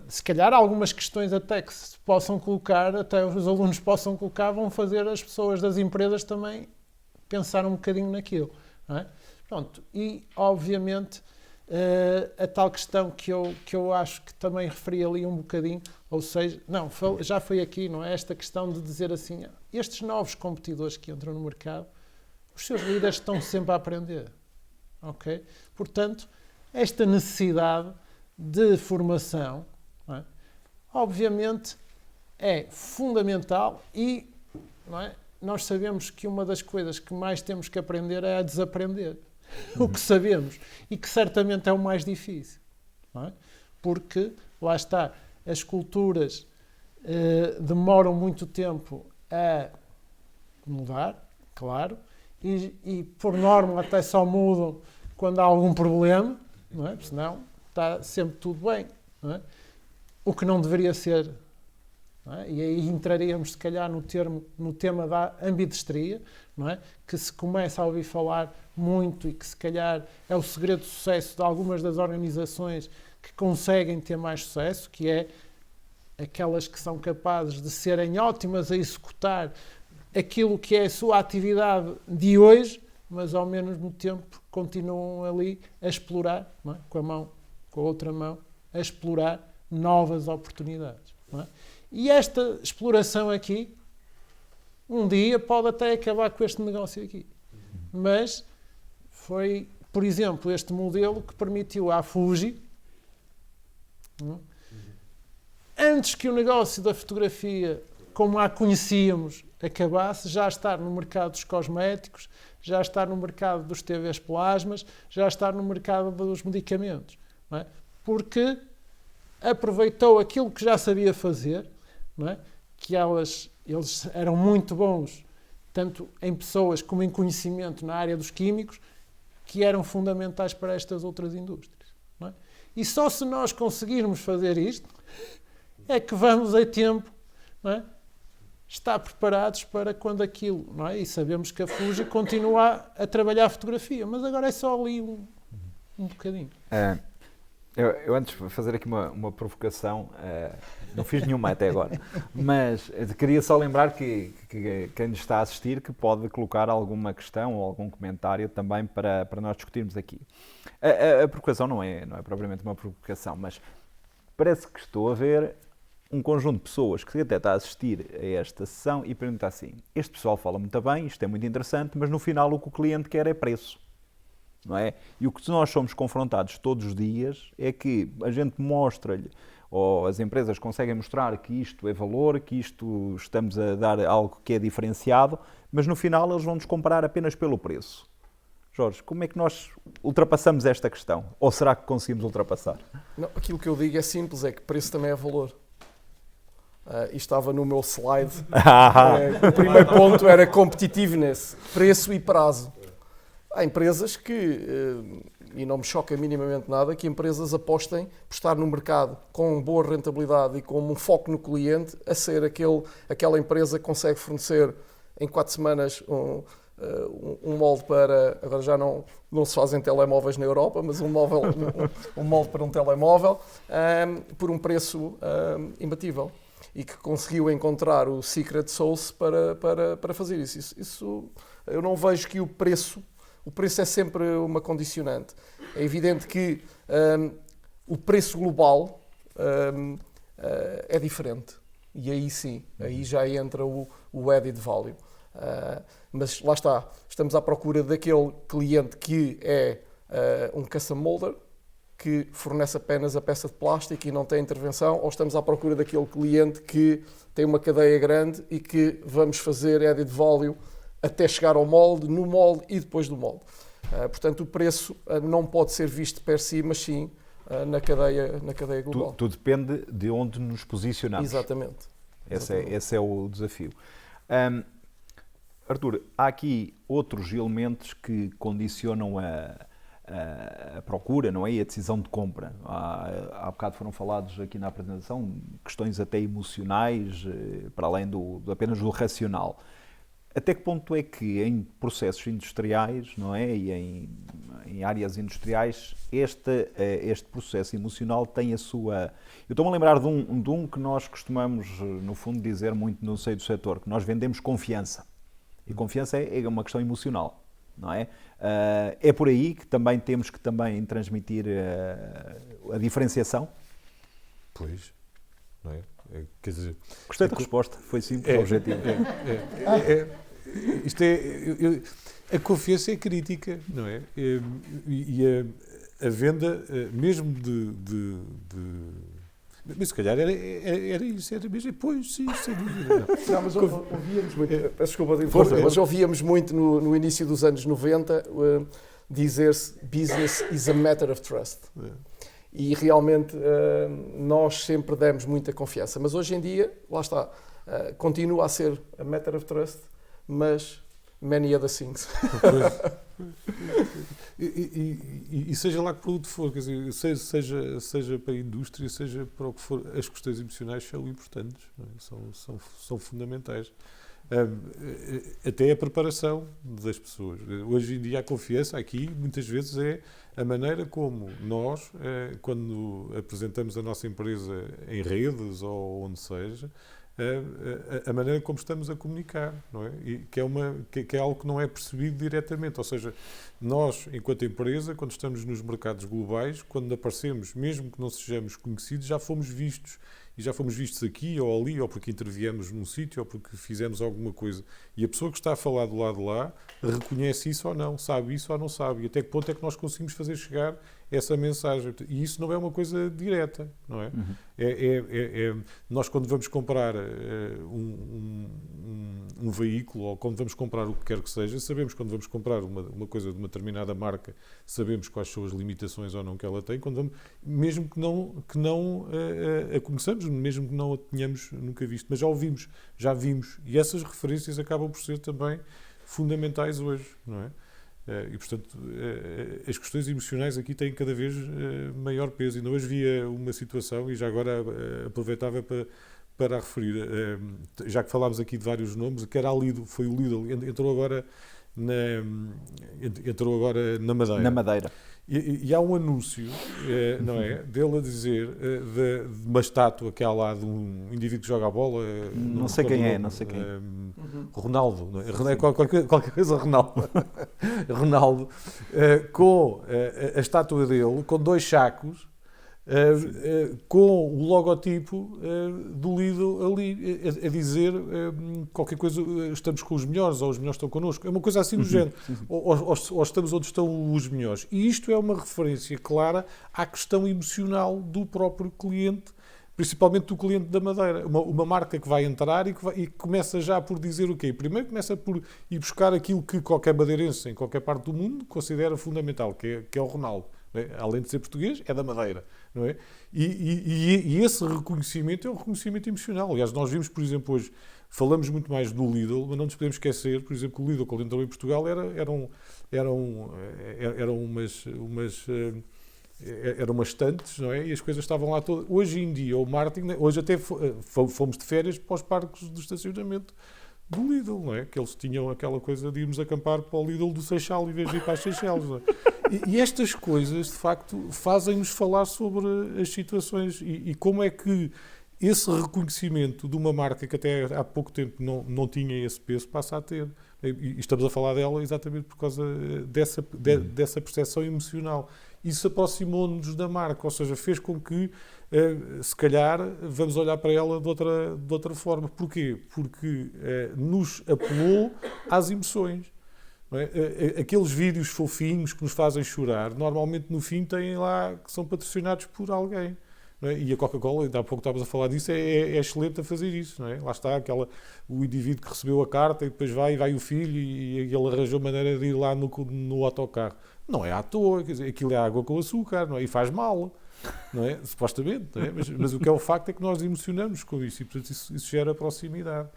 se calhar algumas questões até que se possam colocar, até os alunos possam colocar, vão fazer as pessoas das empresas também pensar um bocadinho naquilo. Não é? Pronto, e obviamente a tal questão que eu acho que também referi ali um bocadinho, ou seja, já foi aqui, não é? Esta questão de dizer assim, estes novos competidores que entram no mercado, os seus líderes estão sempre a aprender. Okay? Portanto, esta necessidade de formação, não é? Obviamente, é fundamental e, não é? nós sabemos que uma das coisas que mais temos que aprender é a desaprender o que sabemos e que certamente é o mais difícil, não é? Porque, lá está, as culturas demoram muito tempo a mudar, claro, e por norma até só mudam quando há algum problema, não é? Porque senão está sempre tudo bem, não é? O que não deveria ser, não é? E aí entraríamos se calhar no tema da ambidestria, não é? Que se começa a ouvir falar muito e que se calhar é o segredo de sucesso de algumas das organizações que conseguem ter mais sucesso, que é aquelas que são capazes de serem ótimas a executar aquilo que é a sua atividade de hoje, mas ao mesmo tempo continuam ali a explorar, não é? Com a outra mão, a explorar novas oportunidades, não é? E esta exploração aqui, um dia pode até acabar com este negócio aqui. Mas foi, por exemplo, este modelo que permitiu à Fuji, não é? Antes que o negócio da fotografia, como a conhecíamos, acabasse, já estar no mercado dos cosméticos, já estar no mercado dos TVs plasmas, já estar no mercado dos medicamentos, não é? Porque aproveitou aquilo que já sabia fazer, não é? Que eles eram muito bons, tanto em pessoas como em conhecimento na área dos químicos, que eram fundamentais para estas outras indústrias, não é? E só se nós conseguirmos fazer isto, é que vamos a tempo, não é? Estar preparados para quando aquilo, não é? E sabemos que a Fuji continua a trabalhar a fotografia, mas agora é só ali um bocadinho. Eu antes de fazer aqui uma provocação, não fiz nenhuma até agora, mas queria só lembrar que quem nos está a assistir que pode colocar alguma questão ou algum comentário também para nós discutirmos aqui. A provocação não é propriamente uma provocação, mas parece que estou a ver um conjunto de pessoas que até está a assistir a esta sessão e pergunta assim: este pessoal fala muito bem, isto é muito interessante, mas no final o que o cliente quer é preço. Não é? E o que nós somos confrontados todos os dias é que a gente mostra-lhe, ou as empresas conseguem mostrar que isto é valor, que isto estamos a dar algo que é diferenciado, mas no final eles vão-nos comparar apenas pelo preço. Jorge, como é que nós ultrapassamos esta questão? Ou será que conseguimos ultrapassar? Não, aquilo que eu digo é simples, é que preço também é valor. E estava no meu slide. O primeiro ponto era competitiveness, preço e prazo. Há empresas que, e não me choca minimamente nada, que empresas apostem por estar no mercado com boa rentabilidade e com um foco no cliente, a ser aquela empresa que consegue fornecer em 4 semanas um molde para, agora já não se fazem telemóveis na Europa, mas um molde para um telemóvel, por um preço imbatível. E que conseguiu encontrar o secret sauce para fazer isso. Isso. Eu não vejo que o preço é sempre uma condicionante. É evidente que o preço global é diferente. E aí sim, aí já entra o added value. Mas lá está, estamos à procura daquele cliente que é um custom molder, que fornece apenas a peça de plástico e não tem intervenção, ou estamos à procura daquele cliente que tem uma cadeia grande e que vamos fazer added value até chegar ao molde, no molde e depois do molde. Portanto, o preço não pode ser visto per si, mas sim na cadeia global. Tudo depende de onde nos posicionamos. Exatamente. Esse é o desafio. Artur, há aqui outros elementos que condicionam a procura, não é? E a decisão de compra. Há bocado foram falados aqui na apresentação questões até emocionais, para além apenas do racional. Até que ponto é que em processos industriais, não é? E em áreas industriais, este processo emocional tem a sua... Eu estou-me a lembrar de um que nós costumamos, no fundo, dizer muito no seio do setor, que nós vendemos confiança. E confiança é uma questão emocional. Não é? É por aí que também temos que transmitir a diferenciação? Pois, não é? Quer dizer, gostei da resposta, foi simples, objetivo. A confiança é crítica, não é? E a venda, mesmo Mas se calhar era isso, era mesmo. Pois, sim, sem dúvida. Não, mas ouvíamos muito, peço desculpa de Força, mas ouvíamos muito no início dos anos 90 dizer-se business is a matter of trust. E realmente nós sempre demos muita confiança. Mas hoje em dia, lá está, continua a ser a matter of trust, mas many other things. E seja lá que produto for, quer dizer, seja para a indústria, seja para o que for, as questões emocionais são importantes, não é? São fundamentais. Até a preparação das pessoas. Hoje em dia a confiança aqui muitas vezes é a maneira como nós, quando apresentamos a nossa empresa em redes ou onde seja, a maneira como estamos a comunicar, não é? E que é algo que não é percebido diretamente, ou seja, nós, enquanto empresa, quando estamos nos mercados globais, quando aparecemos, mesmo que não sejamos conhecidos, já fomos vistos. E já fomos vistos aqui ou ali, ou porque interviemos num sítio, ou porque fizemos alguma coisa. E a pessoa que está a falar do lado de lá reconhece isso ou não, sabe isso ou não sabe. E até que ponto é que nós conseguimos fazer chegar essa mensagem. E isso não é uma coisa direta, não é? Nós, quando vamos comprar um veículo, ou quando vamos comprar o que quer que seja, sabemos quando vamos comprar uma coisa de uma determinada marca, sabemos quais são as limitações ou não que ela tem, mesmo que não a conheçamos, mesmo que não a tenhamos nunca visto, mas já ouvimos, já vimos, e essas referências acabam por ser também fundamentais hoje, não é? E, portanto, as questões emocionais aqui têm cada vez maior peso. Ainda hoje via uma situação, e já agora aproveitava para a referir, já que falámos aqui de vários nomes, que era foi o Lidl, entrou agora na Madeira. Na Madeira. E há um anúncio, não é, dele a dizer de uma estátua que há lá de um indivíduo que joga a bola. Não sei quem é. Ronaldo, não é? Qualquer coisa Ronaldo. Ronaldo, com a estátua dele, com 2 sacos, com o logotipo do Lidl ali, a dizer qualquer coisa, estamos com os melhores, ou os melhores estão connosco. É uma coisa assim do género. Ou estamos onde estão os melhores. E isto é uma referência clara à questão emocional do próprio cliente, principalmente do cliente da Madeira. Uma marca que vai entrar e que começa já por dizer o quê? Primeiro começa por ir buscar aquilo que qualquer madeirense em qualquer parte do mundo considera fundamental, que é o Ronaldo. Além de ser português, é da Madeira, não é? E esse reconhecimento é um reconhecimento emocional. Aliás, nós vimos, por exemplo, hoje, falamos muito mais do Lidl, mas não nos podemos esquecer, por exemplo, que o Lidl, quando entrou em Portugal, eram umas estantes, não é? E as coisas estavam lá todas. Hoje em dia, o marketing, hoje até fomos de férias para os parques de estacionamento do Lidl, não é? Que eles tinham aquela coisa de irmos acampar para o Lidl do Seixal em vez de ir para as Seychelles, não é? E estas coisas, de facto, fazem-nos falar sobre as situações e como é que esse reconhecimento de uma marca que até há pouco tempo não tinha esse peso passa a ter. E estamos a falar dela exatamente por causa dessa percepção emocional. Isso aproximou-nos da marca, ou seja, fez com que, se calhar, vamos olhar para ela de outra forma. Porquê? Porque nos apelou às emoções. Não é? Aqueles vídeos fofinhos que nos fazem chorar, normalmente no fim têm lá que são patrocinados por alguém. Não é? E a Coca-Cola, ainda há pouco estávamos a falar disso, é excelente a fazer isso. Não é? Lá está o indivíduo que recebeu a carta e depois vai o filho e ele arranjou maneira de ir lá no autocarro. Não é à toa, quer dizer, aquilo é água com açúcar, não é? E faz mal, não é? Supostamente. Não é? Mas o que é o facto é que nós emocionamos com isso e, portanto, isso gera proximidade.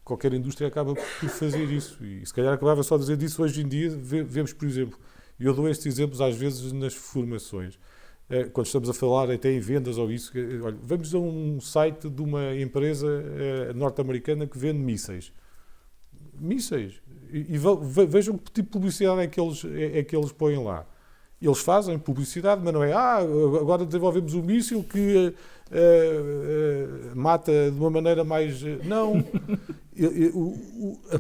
Qualquer indústria acaba por fazer isso. E se calhar acabava só de dizer disso hoje em dia. Vemos, por exemplo, e eu dou estes exemplos às vezes nas formações, quando estamos a falar até em vendas ou isso. Olha, vamos a um site de uma empresa norte-americana que vende mísseis. Mísseis. E vejam que tipo de publicidade é que eles põem lá. Eles fazem publicidade, mas não é agora desenvolvemos um míssil que mata de uma maneira mais... Não.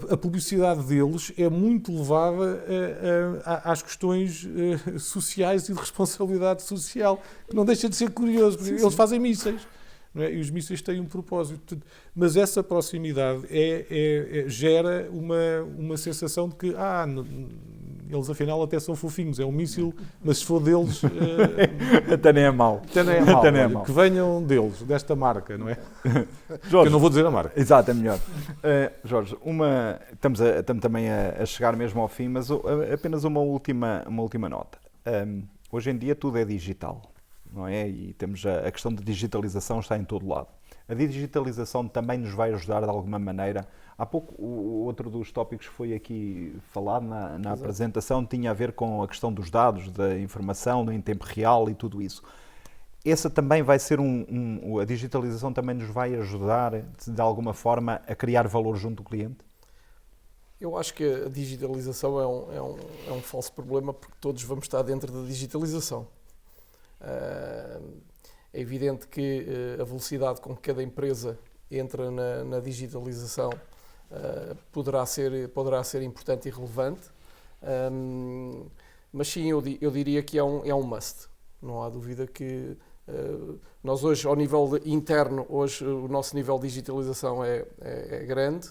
A publicidade deles é muito levada às questões sociais e de responsabilidade social, que não deixa de ser curioso, porque eles fazem mísseis. Não é? E os mísseis têm um propósito. Mas essa proximidade gera uma sensação de que eles afinal até são fofinhos, é um míssil, mas se for deles... Até nem é mau. Até nem é mau, Até nem é olha, mau. que venham deles, desta marca, não é? Que Jorge, eu não vou dizer a marca. exato, é melhor. Jorge, estamos também a chegar mesmo ao fim, mas apenas uma última nota. Hoje em dia tudo é digital, não é? E temos a questão de digitalização está em todo lado. A digitalização também nos vai ajudar de alguma maneira. Há pouco, o outro dos tópicos que foi aqui falado na apresentação tinha a ver com a questão dos dados, da informação em tempo real e tudo isso. Essa também vai ser a digitalização também nos vai ajudar, de alguma forma, a criar valor junto do cliente? Eu acho que a digitalização é um falso problema, porque todos vamos estar dentro da digitalização. É evidente que a velocidade com que cada empresa entra na digitalização poderá ser importante e relevante, mas sim, eu diria que é um must. Não há dúvida que nós hoje, ao nível interno, o nosso nível de digitalização é grande.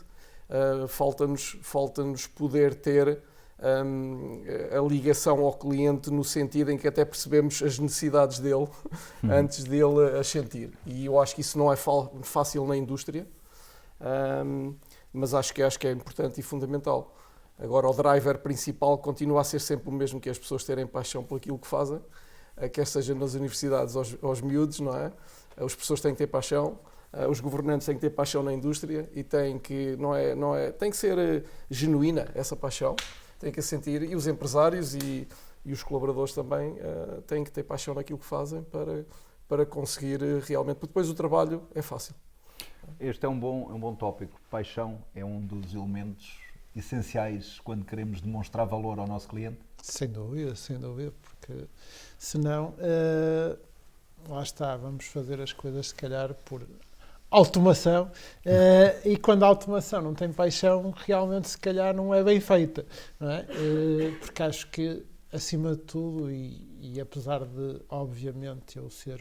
Falta-nos poder ter a ligação ao cliente no sentido em que até percebemos as necessidades dele antes dele as sentir. E eu acho que isso não é fácil na indústria, mas acho que é importante e fundamental. Agora, o driver principal continua a ser sempre o mesmo, que é as pessoas terem paixão por aquilo que fazem, quer seja nas universidades aos miúdos, não é? As pessoas têm que ter paixão. Os governantes têm que ter paixão na indústria e tem que ser genuína essa paixão, tem que sentir, e os empresários e os colaboradores também têm que ter paixão naquilo que fazem para conseguir realmente, porque depois o trabalho é fácil. Este é um bom tópico. Paixão é um dos elementos essenciais quando queremos demonstrar valor ao nosso cliente? Sem dúvida, porque senão, lá está, vamos fazer as coisas se calhar por automação, e quando a automação não tem paixão, realmente se calhar não é bem feita, não é? Porque acho que, acima de tudo, e apesar de, obviamente, eu ser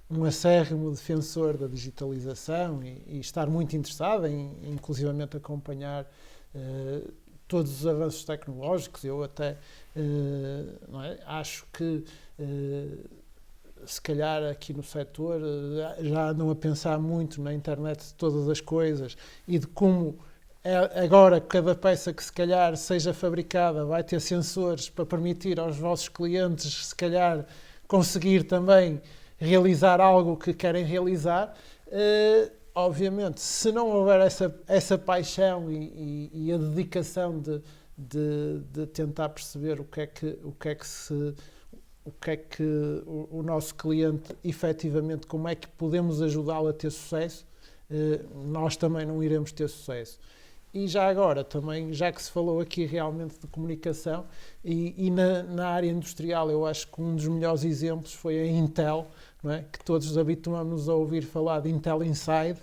um acérrimo defensor da digitalização e estar muito interessado em, inclusivamente, acompanhar todos os avanços tecnológicos, eu até não é? Acho que se calhar aqui no setor já andam a pensar muito na internet de todas as coisas e de como agora cada peça que se calhar seja fabricada vai ter sensores para permitir aos vossos clientes se calhar conseguir também realizar algo que querem realizar. Obviamente, se não houver essa paixão e a dedicação de tentar perceber o que é que o nosso cliente, efetivamente, como é que podemos ajudá-lo a ter sucesso, nós também não iremos ter sucesso. E já agora, também, já que se falou aqui realmente de comunicação, e na área industrial, eu acho que um dos melhores exemplos foi a Intel, não é? Que todos habituamos a ouvir falar de Intel Inside.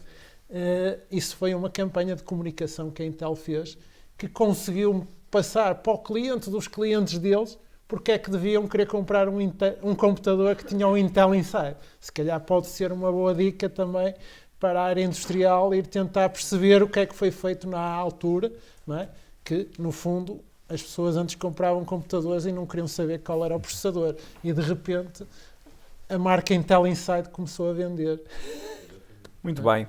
Isso foi uma campanha de comunicação que a Intel fez, que conseguiu passar para o cliente dos clientes deles porque é que deviam querer comprar um computador que tinha um Intel Inside. Se calhar pode ser uma boa dica também para a área industrial ir tentar perceber o que é que foi feito na altura, não é? Que, no fundo, as pessoas antes compravam computadores e não queriam saber qual era o processador. E, de repente, a marca Intel Inside começou a vender. Muito bem.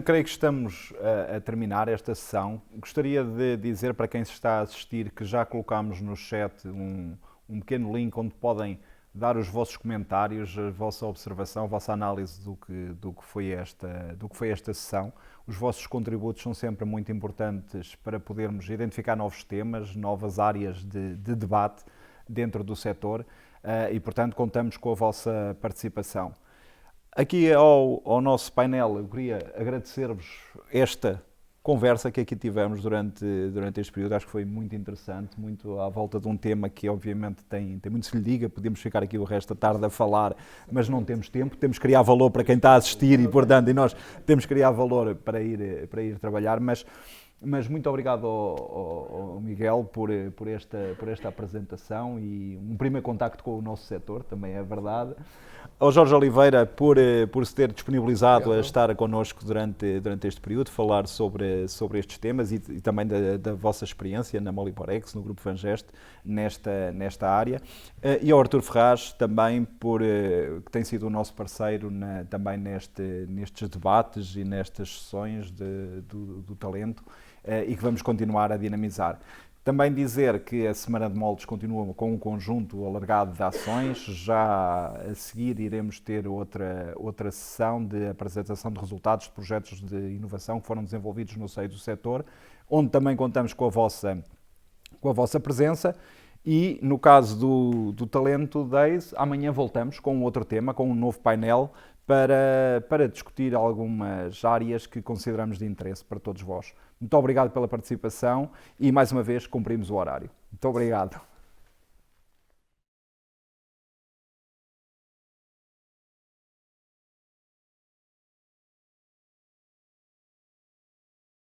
Creio que estamos a terminar esta sessão. Gostaria de dizer para quem se está a assistir que já colocámos no chat um pequeno link onde podem dar os vossos comentários, a vossa observação, a vossa análise do que foi esta sessão. Os vossos contributos são sempre muito importantes para podermos identificar novos temas, novas áreas de debate dentro do setor e, portanto, contamos com a vossa participação. Aqui ao nosso painel, eu queria agradecer-vos esta conversa que aqui tivemos durante este período. Acho que foi muito interessante, muito à volta de um tema que obviamente tem muito se lhe diga. Podemos ficar aqui o resto da tarde a falar, mas não temos tempo. Temos que criar valor para quem está a assistir e, portanto, nós temos que criar valor para ir trabalhar. Mas Mas muito obrigado ao Miguel por esta apresentação e um primeiro contacto com o nosso setor, também é verdade. Ao Jorge Oliveira por se ter disponibilizado a estar connosco durante este período, falar sobre estes temas e também da vossa experiência na Moliporex, no Grupo Fangeste, nesta área. E ao Artur Ferraz também, que tem sido o nosso parceiro também nestes debates e nestas sessões do talento e que vamos continuar a dinamizar. Também dizer que a Semana de Moldes continua com um conjunto alargado de ações. Já a seguir iremos ter outra sessão de apresentação de resultados de projetos de inovação que foram desenvolvidos no seio do setor, onde também contamos com a vossa presença. E no caso do Talento Days, amanhã voltamos com outro tema, com um novo painel para discutir algumas áreas que consideramos de interesse para todos vós. Muito obrigado pela participação e, mais uma vez, cumprimos o horário. Muito obrigado.